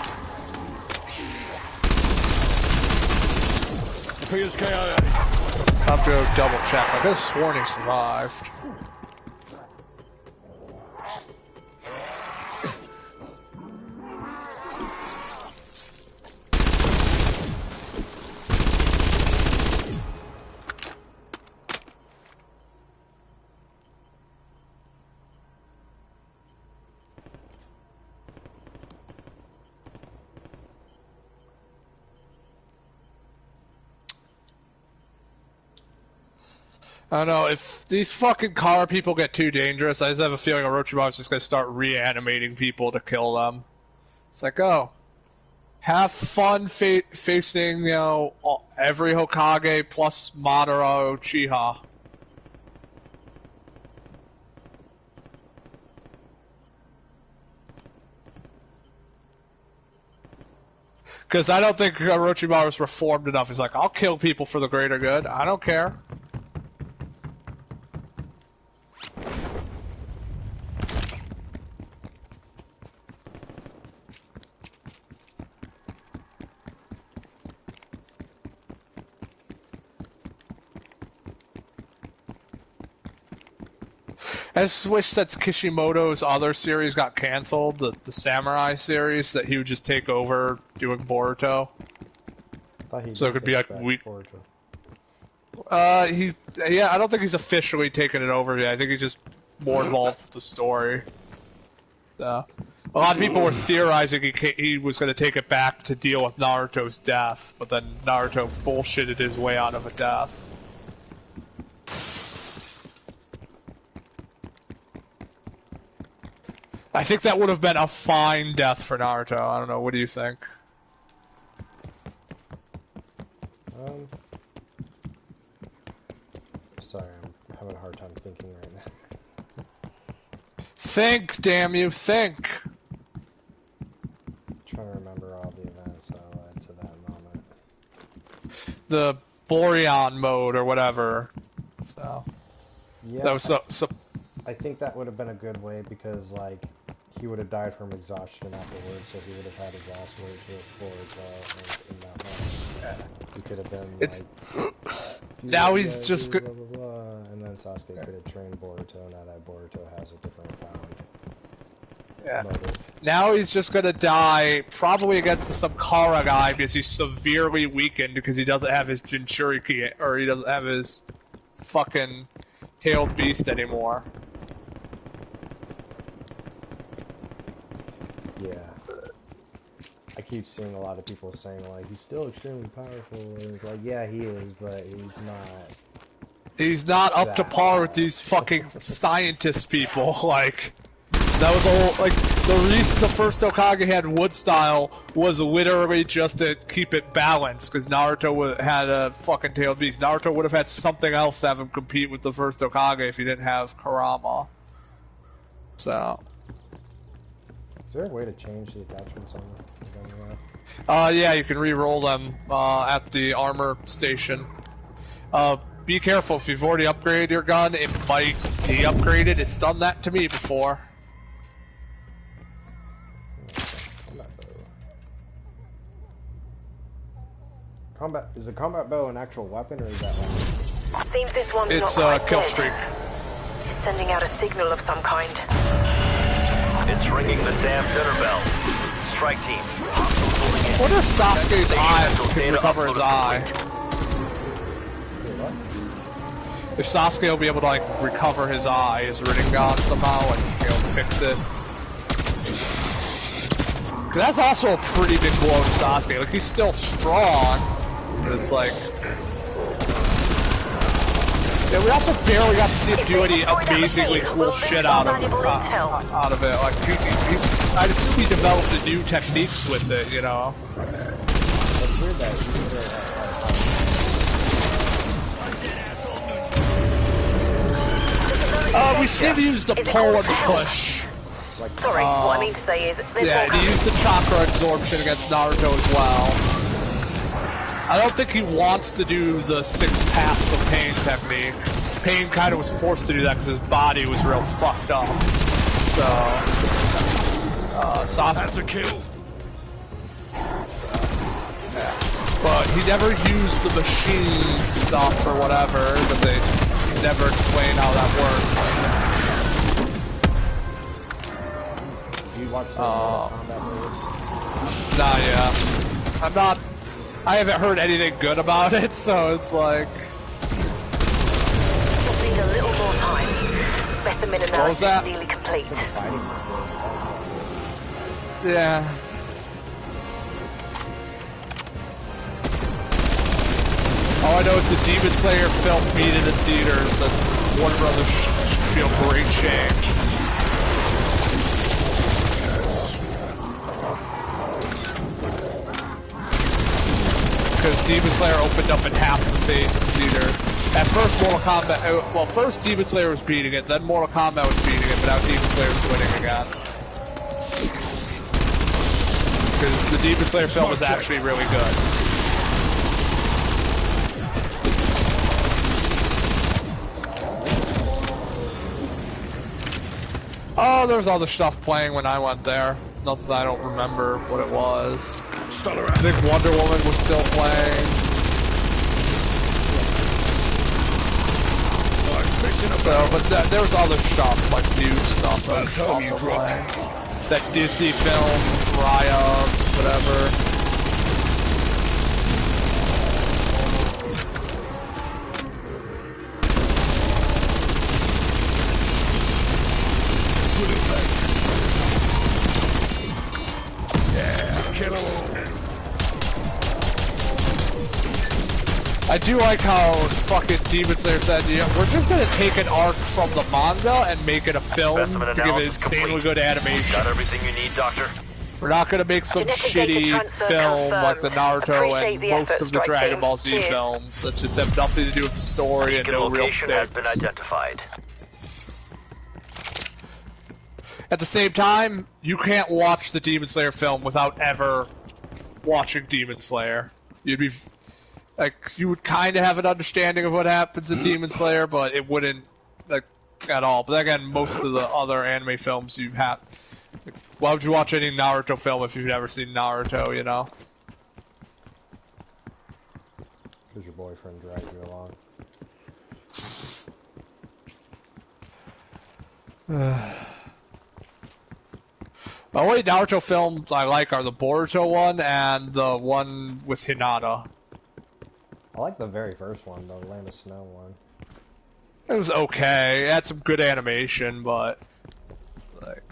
I'll have to go double check. I could have sworn he survived. I don't know, if these fucking car people get too dangerous, I just have a feeling Orochimaru's just gonna start reanimating people to kill them. It's like, oh, Have fun facing, you know, every Hokage plus Madara Uchiha. Because I don't think Orochimaru's reformed enough. He's like, I'll kill people for the greater good. I don't care. I just wish that Kishimoto's other series got canceled, the Samurai series, that he would just take over doing Boruto. So it could be like week. I don't think he's officially taken it over yet. I think he's just more involved with the story. A lot of people were theorizing he was going to take it back to deal with Naruto's death, but then Naruto bullshitted his way out of a death. I think that would have been a fine death for Naruto. I don't know. What do you think? Sorry, I'm having a hard time thinking right now. Think, damn you, think! I'm trying to remember all the events that led to that moment. The Boreon mode or whatever. So yeah, that was so. I think that would have been a good way because, like, he would have died from exhaustion afterwards, so he would have had his last words for in that moment. He could have been like, now he's just blah, blah, blah, and then Sasuke could have trained Boruto. Now that Boruto has a different motive. Now he's just gonna die, probably against some Kara guy because he's severely weakened because he doesn't have his Jinchuriki or he doesn't have his fucking tailed beast anymore. Yeah. I keep seeing a lot of people saying, like, he's still extremely powerful, and it's like, yeah, he is, but he's not. He's not up to par with these fucking scientist people, like, that was all, like, the reason the first Hokage had wood style was literally just to keep it balanced, because Naruto had a fucking tailed beast. Naruto would have had something else to have him compete with the first Hokage if he didn't have Kurama. So... Is there a way to change the attachments on the gun? Yeah, you can re-roll them at the armor station. Be careful, if you've already upgraded your gun, it might de-upgrade it. It's done that to me before. Is a combat bow an actual weapon, or is that like... Seems this one's it's not quite kill dead. streak. It's sending out a signal of some kind. It's ringing the damn dinner bell. Strike team. I wonder if Sasuke's eye can recover his eye. If Sasuke will be able to, like, recover his eye, his Rinnegan somehow, and be able to fix it. Because that's also a pretty big blow to Sasuke. Like, he's still strong, but it's like... Yeah, we also barely got to see him do any amazingly cool shit out of it. Like, I'd assume he developed the new techniques with it, you know. It's weird that we see him use the pull and the push. Sorry, what I mean to say is... Yeah, and he used the chakra absorption against Naruto as well. I don't think he wants to do the 6 paths of pain technique. Pain kind of was forced to do that because his body was real fucked up. So, Sasuke. That's a kill. But he never used the machine stuff or whatever, but they never explain how that works. Do you watch the combat movie? Nah, yeah. I haven't heard anything good about it, so it's like... Just need a little more time. Specimen analysis is nearly complete. Yeah. All I know is the Demon Slayer film beat it in theaters, and Warner Brothers should feel great shame. Demon Slayer opened up in half the theater. At first, Mortal Kombat. Well, first Demon Slayer was beating it, then Mortal Kombat was beating it, but now Demon Slayer is winning again. Because the Demon Slayer film was actually really good. Oh, there was other stuff playing when I went there. Nothing, I don't remember what it was. I think Wonder Woman was still playing. So, but there was other stuff, like new stuff that was also playing. That Disney film, Raya, whatever. I do like how fucking Demon Slayer said, yeah, we're just gonna take an arc from the manga and make it a film to give it insanely good animation. Got everything you need, Doctor? We're not gonna make some shitty film like the Naruto and most of the Dragon Ball Z films that just have nothing to do with the story and no real stakes. Has been identified. At the same time, you can't watch the Demon Slayer film without ever watching Demon Slayer. You'd be like, you would kind of have an understanding of what happens in Demon Slayer, but it wouldn't, like, at all. But again, most of the other anime films you have, like, why would you watch any Naruto film if you've never seen Naruto, you know? Because your boyfriend dragged you along. The only Naruto films I like are the Boruto one and the one with Hinata. I like the very first one, the Land of Snow one. It was okay. It had some good animation, but like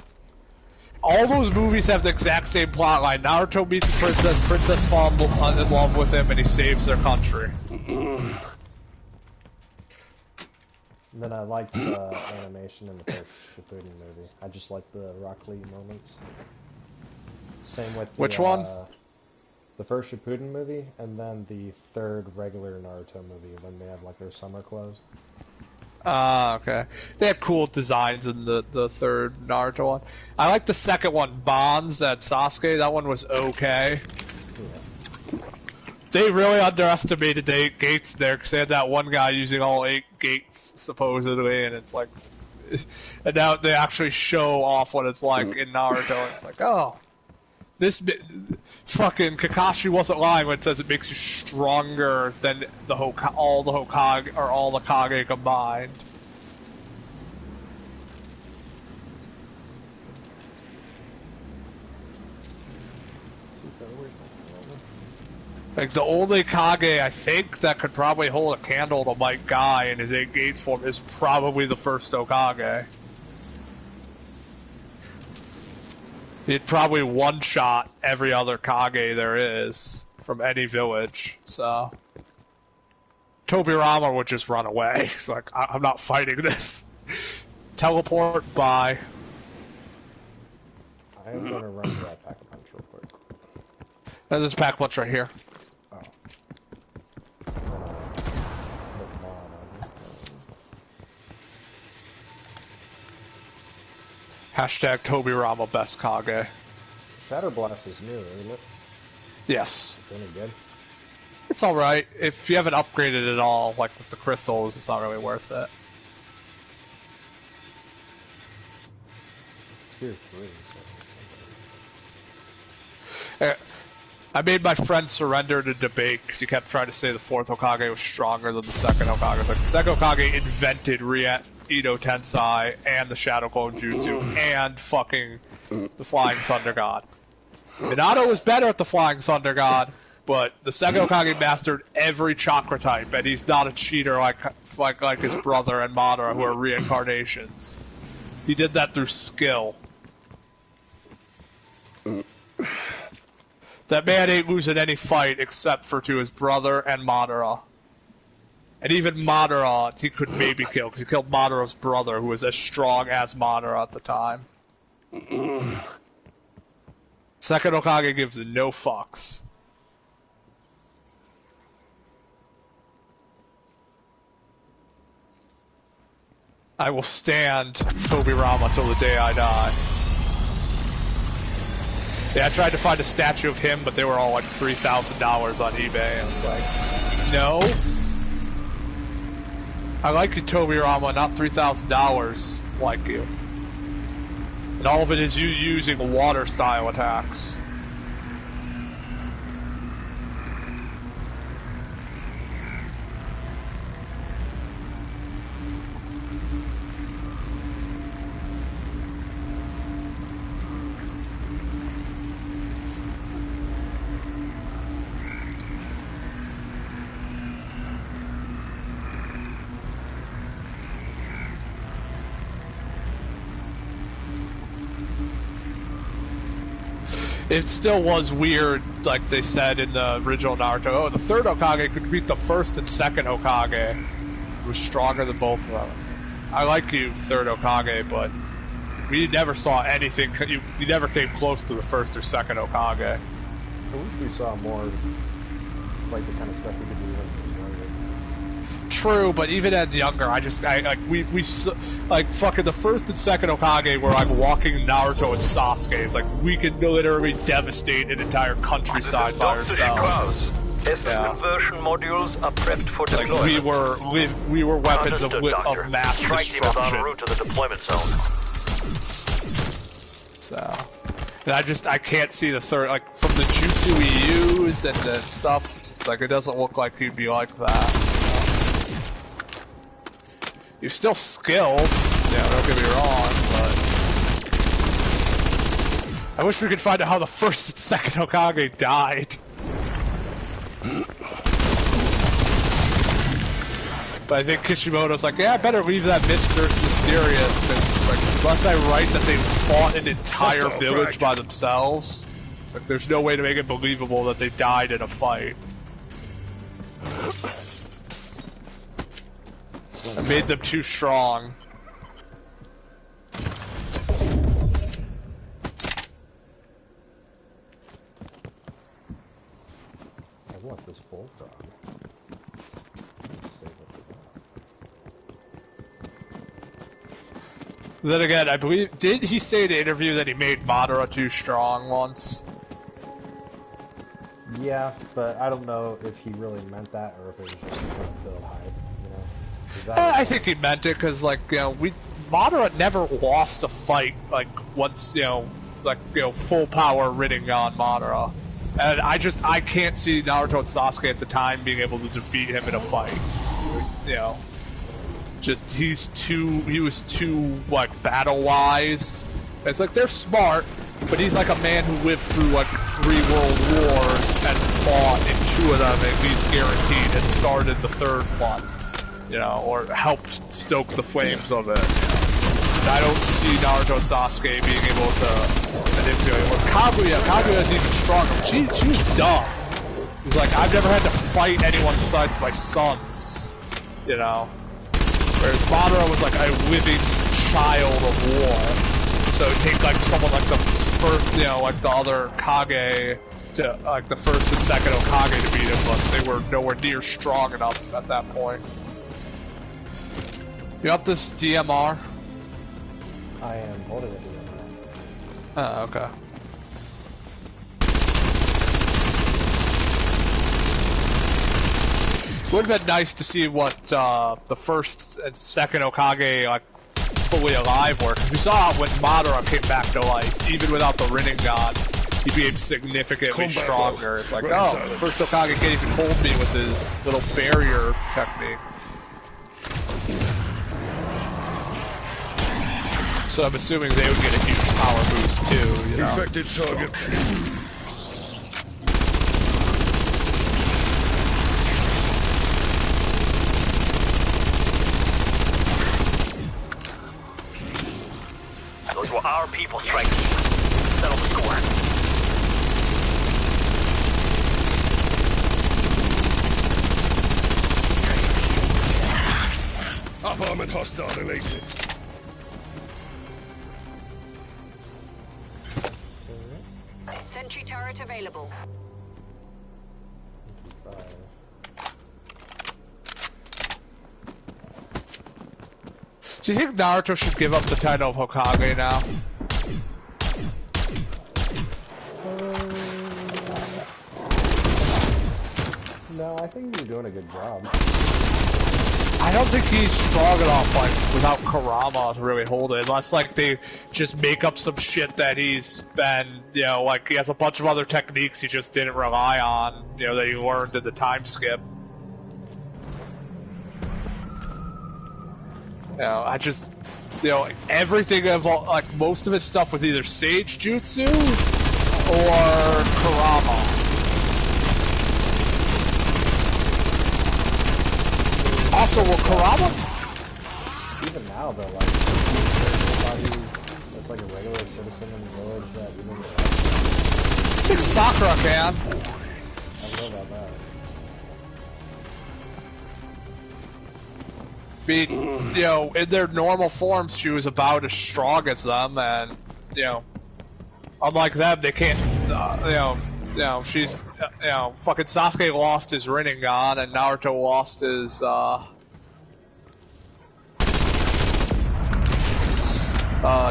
all those movies have the exact same plot line. Naruto meets a princess falls in love with him, and he saves their country. And then I liked the animation in the first Shippuden movie. I just like the Rock Lee moments. Same with the, which one? The first Shippuden movie, and then the third regular Naruto movie when they have like their summer clothes. Ah, okay. They have cool designs in the third Naruto one. I like the second one, Bonds at Sasuke. That one was okay. Yeah. They really underestimated the 8 gates there because they had that one guy using all 8 gates supposedly, and it's like, and now they actually show off what it's like in Naruto, and it's like, oh. This fucking Kakashi wasn't lying when it says it makes you stronger than the all the Hokage or all the Kage combined. Like the only Kage I think that could probably hold a candle to Mike Guy in his 8 gates form is probably the first Hokage. He'd probably one-shot every other Kage there is from any village, so... Tobirama would just run away. He's like, I'm not fighting this. Teleport, bye. I am gonna run to that pack punch real quick. There's a pack punch right here. Oh. Hashtag Tobirama best Kage. Shadow Blast is new, isn't it? Yes. Is it any good? It's alright. If you haven't upgraded it all, like with the crystals, it's not really worth it. It's tier 3, so... I made my friend surrender to debate because he kept trying to say the 4th Hokage was stronger than the 2nd Hokage. Like, the 2nd Hokage invented Ito Tensai and the Shadow Clone Jutsu and fucking the Flying Thunder God. Minato was better at the Flying Thunder God, but the 2nd Hokage mastered every chakra type, and he's not a cheater like his brother and Madara, who are reincarnations. He did that through skill. That man ain't losing any fight except for to his brother and Madara. And even Madara, he could maybe kill, because he killed Madara's brother, who was as strong as Madara at the time. Second Hokage gives no fucks. I will stand Tobirama till the day I die. Yeah, I tried to find a statue of him, but they were all like $3,000 on eBay, and it's like, no. I like you, Tobirama, not $3,000 like you. And all of it is you using water-style attacks. It still was weird, like they said in the original Naruto. Oh, the third Hokage could beat the first and second Hokage. It was stronger than both of them. I like you, third Hokage, but we never saw anything. You never came close to the first or second Hokage. I wish we saw more, like the kind of stuff we could do when we were younger. True, but even as younger, like fucking the first and second Hokage were like walking Naruto and Sasuke. It's like we could literally devastate an entire countryside by ourselves. Conversion modules are prepped for deployment. Like we were weapons of mass Strike team is en destruction. route to the deployment zone. So, and I can't see the third, like from the jutsu he used and the stuff. It's just like it doesn't look like he'd be like that. You're still skilled, yeah, don't get me wrong, but I wish we could find out how the first and second Hokage died. But I think Kishimoto's like, yeah, I better leave that mysterious, because like, unless I write that they fought an entire village by themselves, like there's no way to make it believable that they died in a fight. I made them too strong. I want this bullfrog. Let's save it for that. Then again, I believe, did he say in the interview that he made Madara too strong once? Yeah, but I don't know if he really meant that or if it was just a build hype, you know? I think he meant it because, like, you know, Madara never lost a fight, like, once, you know, full power Rinnegan Madara. And I can't see Naruto and Sasuke at the time being able to defeat him in a fight. You know, just, he was too, like, battle-wise. It's like, they're smart, but he's like a man who lived through, like, 3 world wars and fought in 2 of them, at least guaranteed, and started the 3rd one. You know, or helped stoke the flames of it. I don't see Naruto and Sasuke being able to manipulate. Or Kaguya is even stronger. She was dumb. He's like, I've never had to fight anyone besides my sons. You know? Whereas Madara was like a living child of war. So it'd take like someone like the first, you know, like the other Kage, to like the first and second Hokage to beat him, but they were nowhere near strong enough at that point. You got this DMR? I am holding a DMR. Oh, okay. Would have been nice to see what the first and second Hokage like fully alive were. Cause we saw when Madara came back to life, even without the Rinnegan, he became significantly stronger. It's like, oh, the first Hokage can't even hold me with his little barrier technique. So I'm assuming they would get a huge power boost too, you know? Infected target. Those were our people, strike team. Settle the score. Up armored hostile deleted. Sentry turret available. Do you think Naruto should give up the title of Hokage now? No, I think you're doing a good job. I don't think he's strong enough, like, without Kurama to really hold it, unless, like, they just make up some shit that he's been, you know, like, he has a bunch of other techniques he just didn't rely on, you know, that he learned in the time skip. You know, I just, you know, everything of, like, most of his stuff was either Sage Jutsu or Kurama. Also, will Kurama? Even now, though, like, somebody that's like a regular citizen in the village that you know. I think Sakura can. I don't know about that. I mean, you know, in their normal forms, she was about as strong as them, and, you know, unlike them, they can't, you know, she's, you know, fucking Sasuke lost his Rinnegan, and Naruto lost his,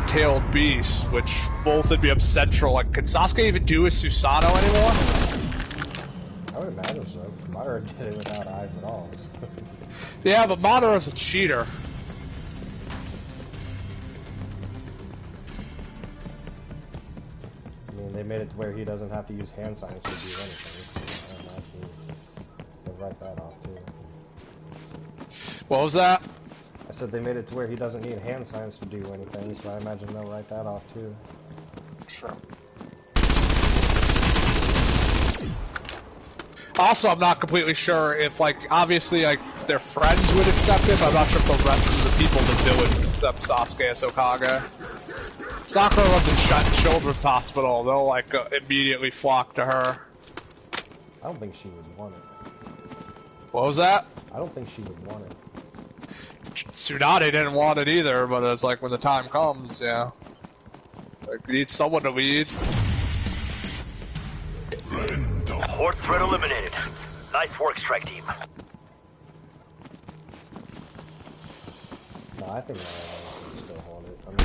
Tailed Beast, which both would be up central. Like, can Sasuke even do his Susanoo anymore? I would imagine so. Madara did it without eyes at all. Yeah, but Madara's a cheater. I mean, they made it to where he doesn't have to use hand signs to do anything. So I imagine they'll write that off too. What was that? I said they made it to where he doesn't need hand signs to do anything, so I imagine they'll write that off too. Sure. Also, I'm not completely sure if, like, obviously, like, their friends would accept it, but I'm not sure if the rest of the people in the village would accept Sasuke as Hokage. Sakura runs a children's hospital, they'll, like, immediately flock to her. I don't think she would want it. What was that? I don't think she would want it. Tsunade didn't want it either, but it's like when the time comes, yeah. Like, you need someone to lead. Horde threat eliminated. Nice work, strike team. No, I think Naruto can still hold it. I mean,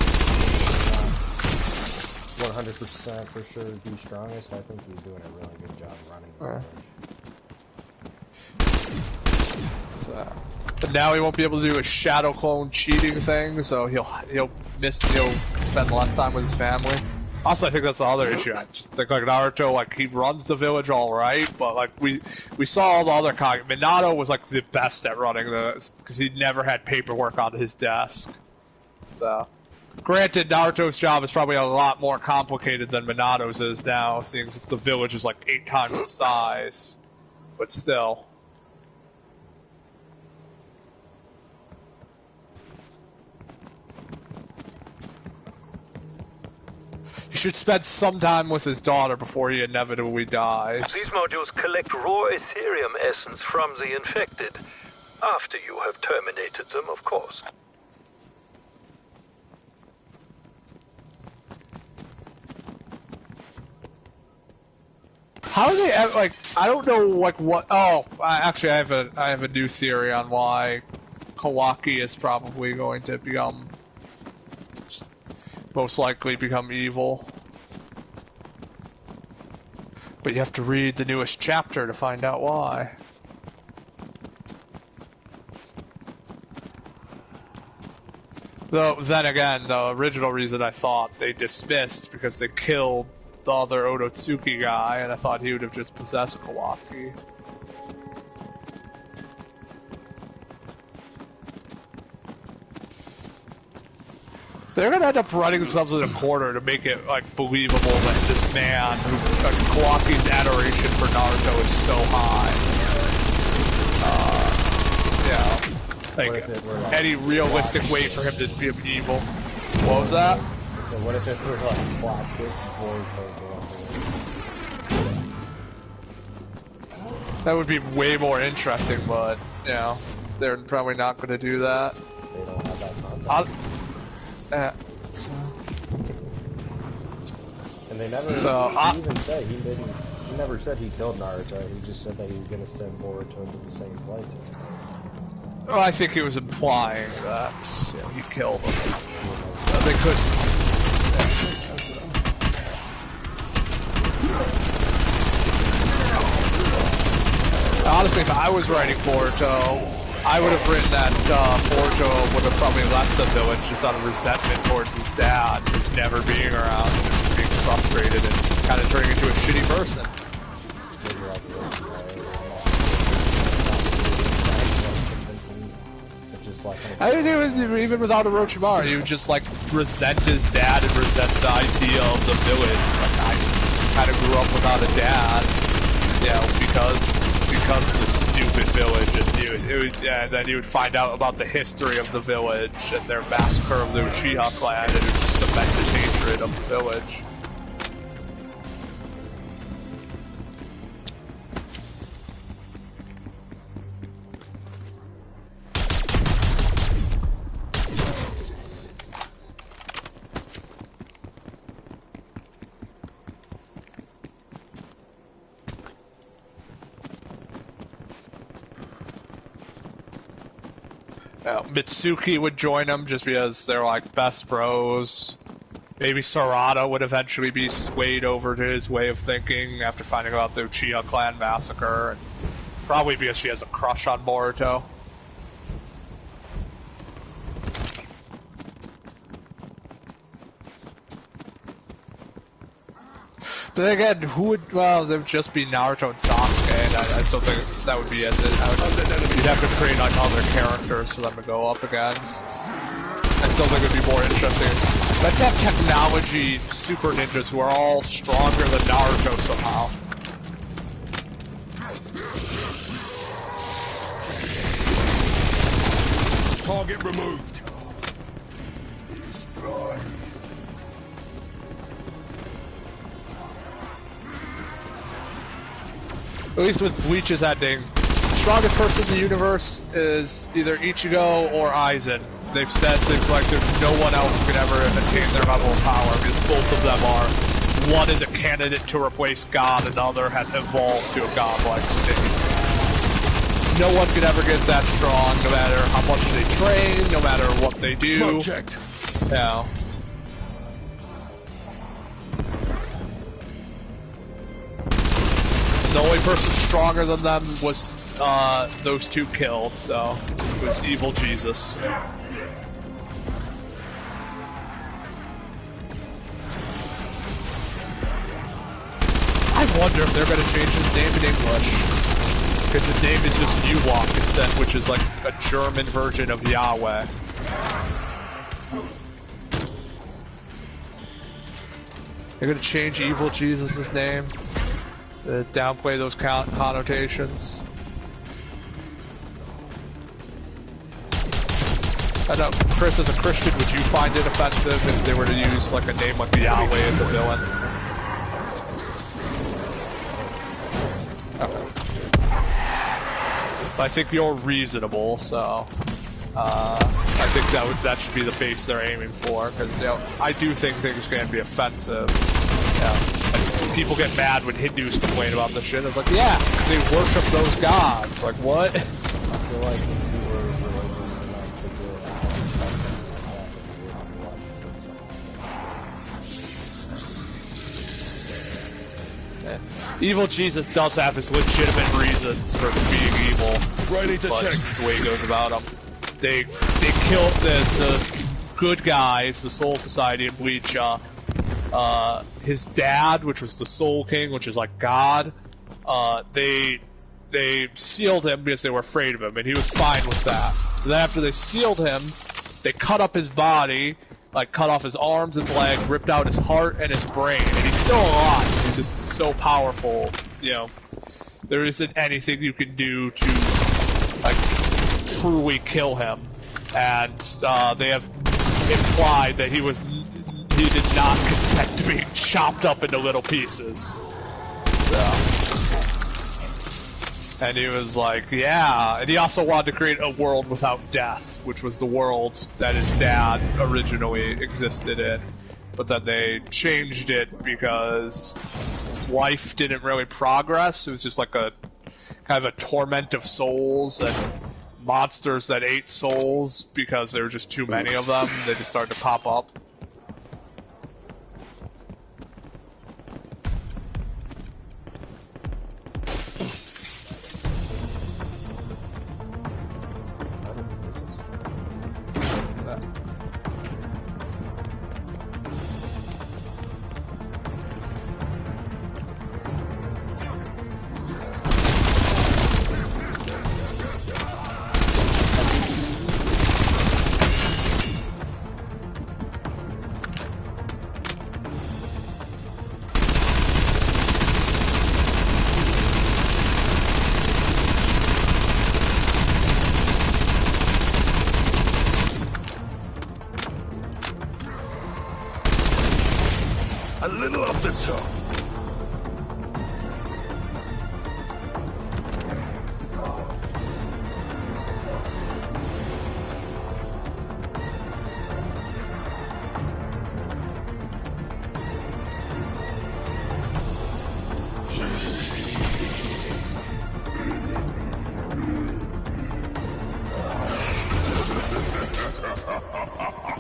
not 100% for sure the strongest. I think he's doing a really good job running the village. So, but now he won't be able to do a shadow clone cheating thing, so he'll spend less time with his family. Also, I think that's the other issue. I just think, like, Naruto, like, he runs the village all right, but, like, we saw all the other Kage. Minato was, like, the best at running this, because he never had paperwork on his desk. So, granted, Naruto's job is probably a lot more complicated than Minato's is now, seeing as the village is, like, 8 times the size. But still. He should spend some time with his daughter before he inevitably dies. These modules collect raw Ethereum essence from the infected. After you have terminated them, of course. How do they, like, I don't know, like, what, actually, I have a new theory on why Kawaki is probably going to become, most likely become evil. But you have to read the newest chapter to find out why. Though, then again, the original reason I thought they dismissed because they killed the other Odotsuki guy, and I thought he would have just possessed Kawaki. They're gonna end up running themselves in a corner to make it, like, believable that this man, Kawaki's adoration for Naruto is so high. Like, any realistic way for him to be evil. What was that? So what if it were, like, plot twist before he closed the one? That would be way more interesting, but, you know, they're probably not gonna do that. They don't have that context. So. And they never he even said he never said he killed Naruto, he just said that he was gonna send Boruto to the same places. Well, I think he was implying that he killed him. They couldn't. Honestly, if I was writing Boruto, I would have written that Boruto would have probably left the village just out of resentment towards his dad, never being around, and just being frustrated and kind of turning into a shitty person. I think it was even without Orochimaru, he would just like resent his dad and resent the idea of the village. Like I kind of grew up without a dad, because of the stupid village, and then he would find out about the history of the village and their massacre of the Uchiha clan, and it would just cement his hatred of the village. Mitsuki would join him just because they're like best bros. Maybe Sarada would eventually be swayed over to his way of thinking after finding out the Uchiha clan massacre, and probably because she has a crush on Boruto. But then again, who would, well, there would just be Naruto and Sasuke, and I still think that would be as it. You'd have to create like other characters for them to go up against. I still think it would be more interesting. Let's have technology super ninjas who are all stronger than Naruto somehow. Target removed. At least with Bleach's ending, the strongest person in the universe is either Ichigo or Aizen. They've said there's no one else who can ever attain their level of power because both of them are. One is a candidate to replace God, and the other has evolved to a godlike state. No one could ever get that strong, no matter how much they train, no matter what they do. Smoke checked. Yeah. The only person stronger than them was those two killed, so it was Evil Jesus. I wonder if they're going to change his name in English, because his name is just Ewok instead, which is like a German version of Yahweh. They're going to change Evil Jesus' name. Downplay those connotations. I know, Chris, as a Christian, would you find it offensive if they were to use like a name like Yahweh as a villain? Okay. But I think you're reasonable, so I think that should be the base they're aiming for, because I do think things can be offensive. People get mad when Hindus complain about this shit. It's like, yeah, because they worship those gods. Like, what? I feel like if you were religious enough to do it, Evil Jesus does have his legitimate reasons for being evil. Ready to but check. The way he goes about them. They killed the good guys, the Soul Society in Bleach. His dad, which was the Soul King, which is like God, they sealed him because they were afraid of him, and he was fine with that. And then after they sealed him, they cut up his body, like cut off his arms, his leg, ripped out his heart and his brain, and he's still alive. He's just so powerful, there isn't anything you can do to, like, truly kill him. And they have implied that he did not consent to being chopped up into little pieces. And he was like, yeah. And he also wanted to create a world without death, which was the world that his dad originally existed in. But then they changed it because life didn't really progress. It was just like a kind of a torment of souls, and monsters that ate souls because there were just too many of them. They just started to pop up. A little off the top.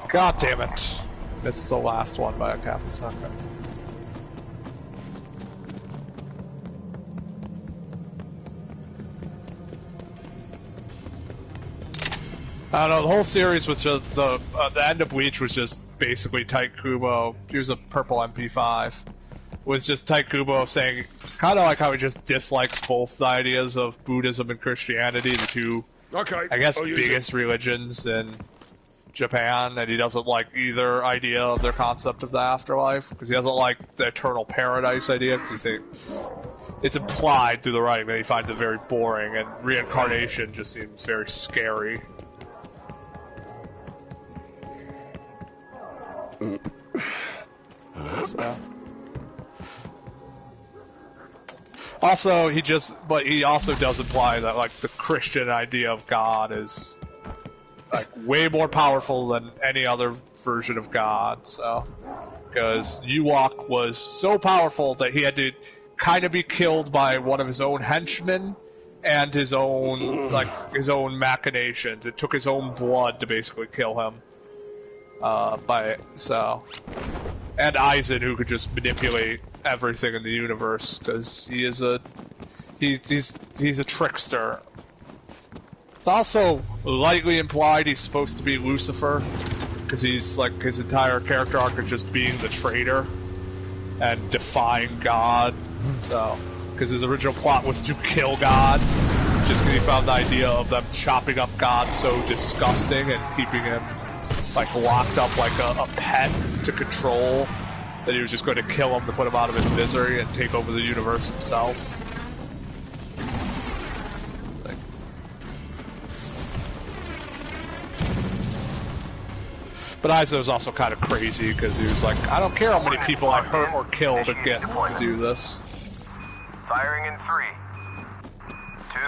God damn it. It's the last one by a half a second. I don't know, the whole series was just, the end of Bleach was just basically Tite Kubo, he was a purple MP5, was just Tite Kubo saying, kind of like how he just dislikes both the ideas of Buddhism and Christianity, the two, I guess, biggest religions in Japan, and he doesn't like either idea of their concept of the afterlife, because he doesn't like the eternal paradise idea, because it's implied through the writing that he finds it very boring, and reincarnation just seems very scary. So. Also, but he also does imply that, like, the Christian idea of God is, like, way more powerful than any other version of God, so. Because Ewok was so powerful that he had to kind of be killed by one of his own henchmen and his own machinations. It took his own blood to basically kill him. And Aizen, who could just manipulate everything in the universe, because he's a trickster. It's also lightly implied he's supposed to be Lucifer, because he's like, his entire character arc is just being the traitor and defying God. So, because his original plot was to kill God, just because he found the idea of them chopping up God so disgusting and keeping him like locked up like a pet to control, that he was just going to kill him to put him out of his misery and take over the universe himself. But Aizen was also kind of crazy, because he was like, I don't care how many people I hurt or kill to get to do this. Firing in 3, 2,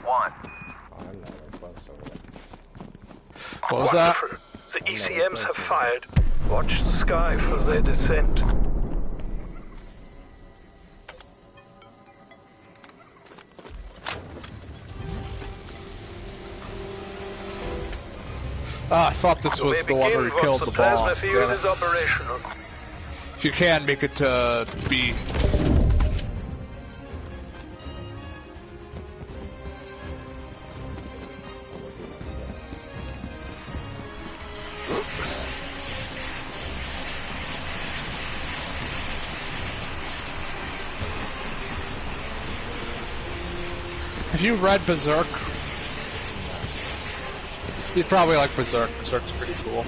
1. What was that? The ECMs have fired. Watch the sky for their descent. I thought this was the one where he killed the boss. Damn it. If you can, make it to B. Have you read Berserk? You'd probably like Berserk. Berserk's pretty cool.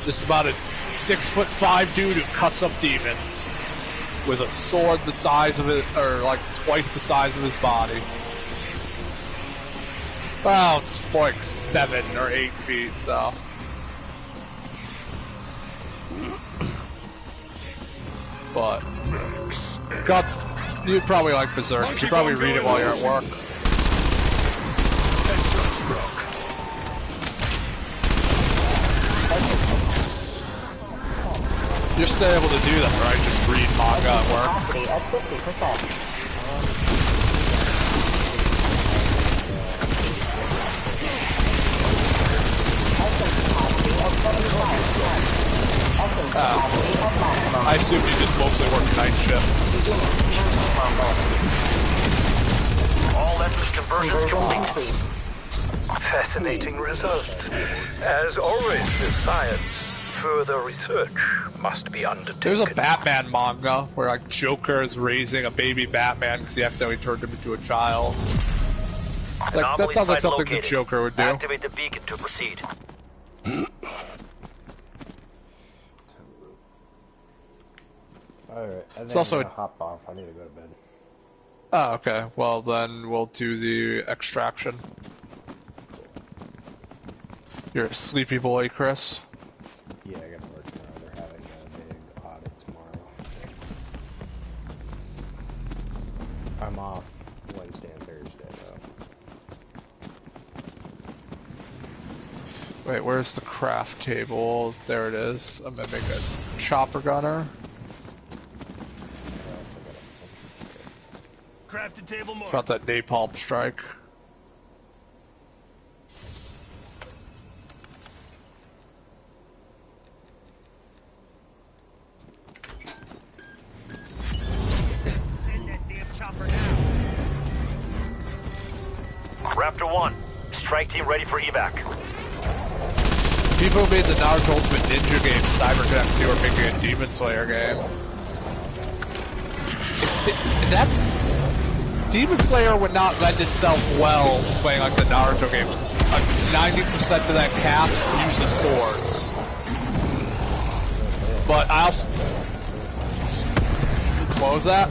Just about a 6'5" dude who cuts up demons with a sword the size of it, or like twice the size of his body. Well, it's like 7 or 8 feet, so. But you'd probably like Berserk. You'd probably read it while you're at work. You're still able to do that, right? Just read manga at work. At 50%. I assume you just mostly work night shift. All essence conversions complete. Fascinating results. As always with science, further research must be undertaken. There's a Batman manga where like Joker is raising a baby Batman because he accidentally turned him into a child. Like, that sounds like something the Joker would do. Activate the beacon to proceed. Alright, I think It's also I'm gonna hop off. I need to go to bed. Oh, okay. Well, then we'll do the extraction. You're a sleepy boy, Chris. Yeah, I gotta work tomorrow. They're having a big audit tomorrow. I'm off Wednesday and Thursday, though. Wait, where's the craft table? There it is. I'm gonna make a chopper gunner. Crafted table more. Got that napalm strike. Send that damn chopper now. Raptor 1, strike team ready for evac. People who made the Naruto Ultimate Ninja game CyberConnect 2 are making a Demon Slayer game. That's... Demon Slayer would not lend itself well playing like the Naruto games because like 90% of that cast uses swords. But I also... What was that?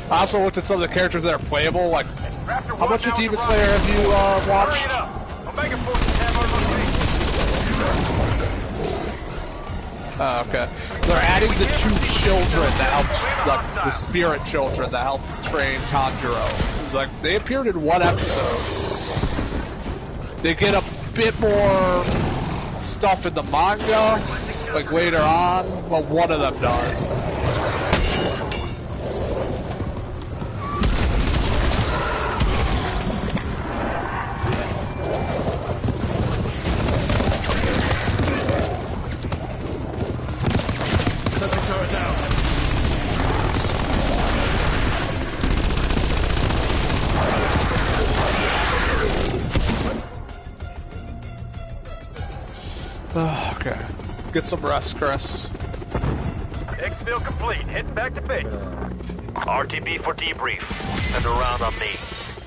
I also looked at some of the characters that are playable, like how much of Demon Slayer have you watched? I'm making forces have our location. Oh, okay. They're adding the two children that help, like the spirit children that help train Tanjiro. It's like they appeared in one episode. They get a bit more stuff in the manga, like later on. Well, one of them does. Okay. Get some rest, Chris. Exfil complete. Heading back to base. RTB for debrief. Send a round on me.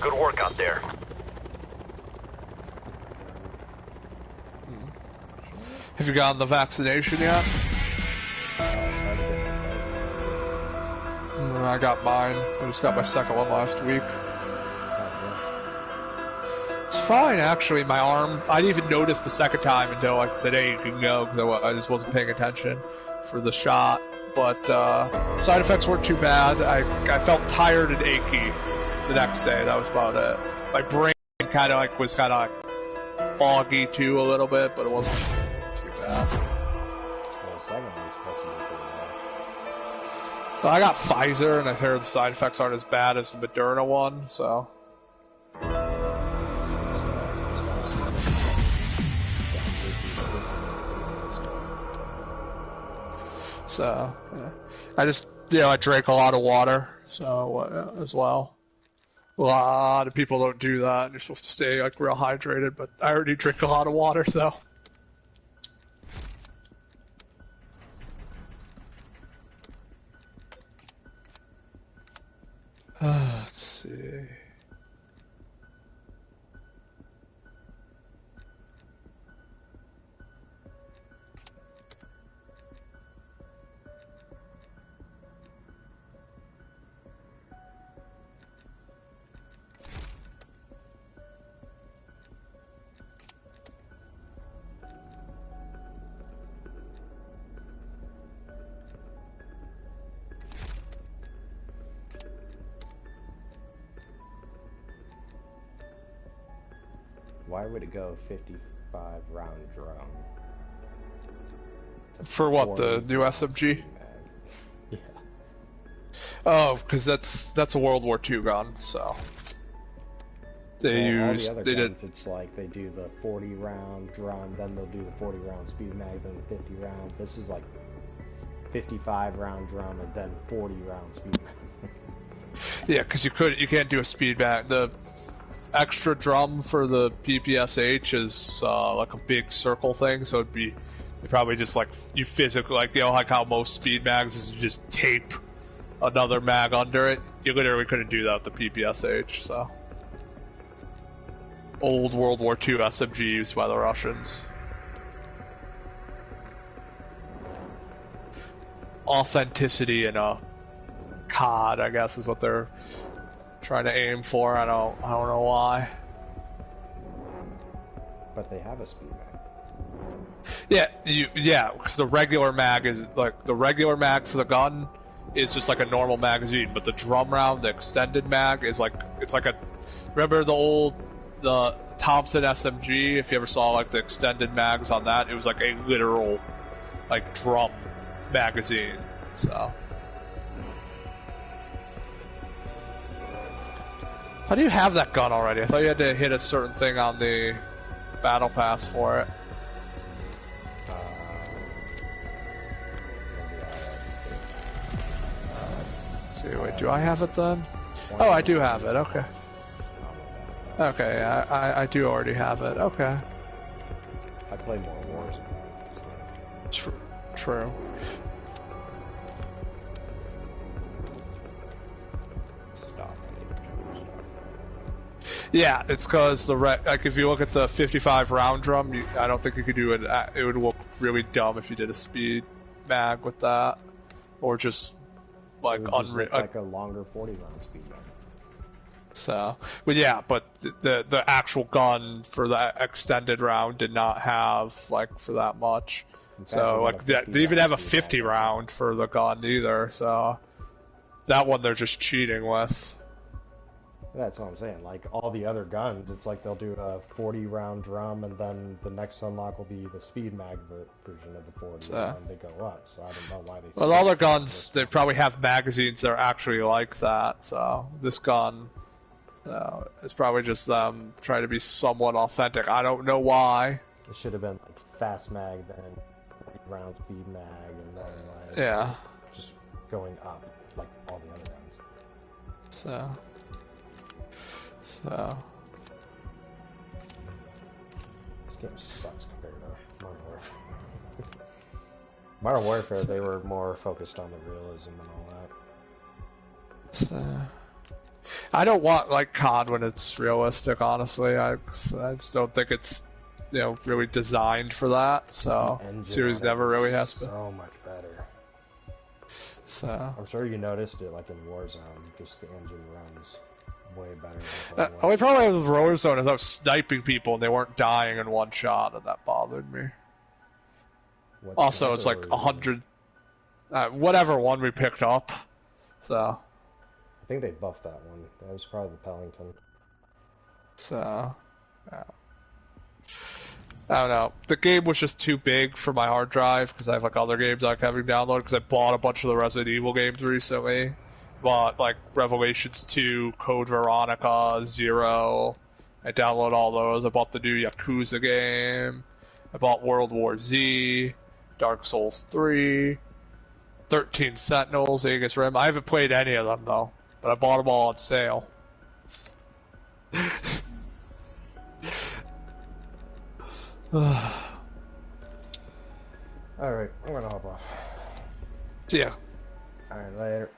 Good work out there. Have you gotten the vaccination yet? I got mine. I just got my second one last week. It's fine, actually. My arm, I didn't even notice the second time until like said, hey, you can go, because I just wasn't paying attention for the shot. But side effects weren't too bad. I felt tired and achy the next day. That was about it. My brain kind of like was kind of like foggy too a little bit, but it wasn't too bad. Well, the second one's supposed to be pretty bad. Well, I got Pfizer, and I heard the side effects aren't as bad as the Moderna one, so. So, yeah. I just, I drank a lot of water, so, as well. A lot of people don't do that, and you're supposed to stay, like, real hydrated, but I already drink a lot of water, so. Let's see. Why would it go 55 round drone? For what, the new SMG? Yeah. Oh, because that's a World War II gun, so. All the other guns, it's like they do the 40 round drum, then they'll do the 40 round speed mag, then the 50 round. This is like 55 round drum and then 40 round speed mag. Yeah, because you can't do a speed mag. The extra drum for the PPSH is like a big circle thing, so it'd be probably just like you physically, like, you know, like how most speed mags is you just tape another mag under it. You literally couldn't do that with the PPSH. So old World War II SMG used by the Russians. Authenticity in a COD, I guess, is what they're trying to aim for. I don't know why. But they have a speed mag. Yeah, because the regular mag is like the regular mag for the gun is just like a normal magazine, but the drum round, the extended mag, is like it's like a. Remember the Thompson SMG? If you ever saw like the extended mags on that, it was like a literal like drum magazine. So. How do you have that gun already? I thought you had to hit a certain thing on the battle pass for it. Wait, do I have it then? Oh, I do have it, okay. Okay, I do already have it, okay. I play more wars. True. Yeah, it's because like if you look at the 55 round drum, I don't think you could do it. It would look really dumb if you did a speed mag with that, or just like like a longer 40 round speed mag. So, but yeah, but the actual gun for the extended round did not have like for that much. So like they even have a 50 round for the gun either. So that one they're just cheating with. That's what I'm saying. Like all the other guns, it's like they'll do a 40 round drum, and then the next unlock will be the speed mag version of the 40, and they go up. So I don't know why they. Well, all their guns, they probably have magazines that are actually like that. So this gun, it's probably just them trying to be somewhat authentic. I don't know why. It should have been like fast mag, then 40 round speed mag, and then like just going up like all the other guns. So. This game sucks compared to Modern Warfare. Modern Warfare, they were more focused on the realism and all that. I don't want like COD when it's realistic. Honestly, I just don't think it's really designed for that. So series never really has been. So much better. So I'm sure you noticed it, like in Warzone, just the engine runs way better. The only problem with Warzone is I was sniping people and they weren't dying in one shot, and that bothered me. Also, it's like 100, whatever one we picked up. So I think they buffed that one. That was probably the Pellington. So yeah. I don't know. The game was just too big for my hard drive because I have like other games like having downloaded because I bought a bunch of the Resident Evil games recently. Bought like Revelations 2, Code Veronica, Zero. I downloaded all those. I bought the new Yakuza game. I bought World War Z, Dark Souls 3, 13 Sentinels, Aegis Rim. I haven't played any of them though, but I bought them all on sale. Alright, I'm gonna hop off. See ya. Alright, later.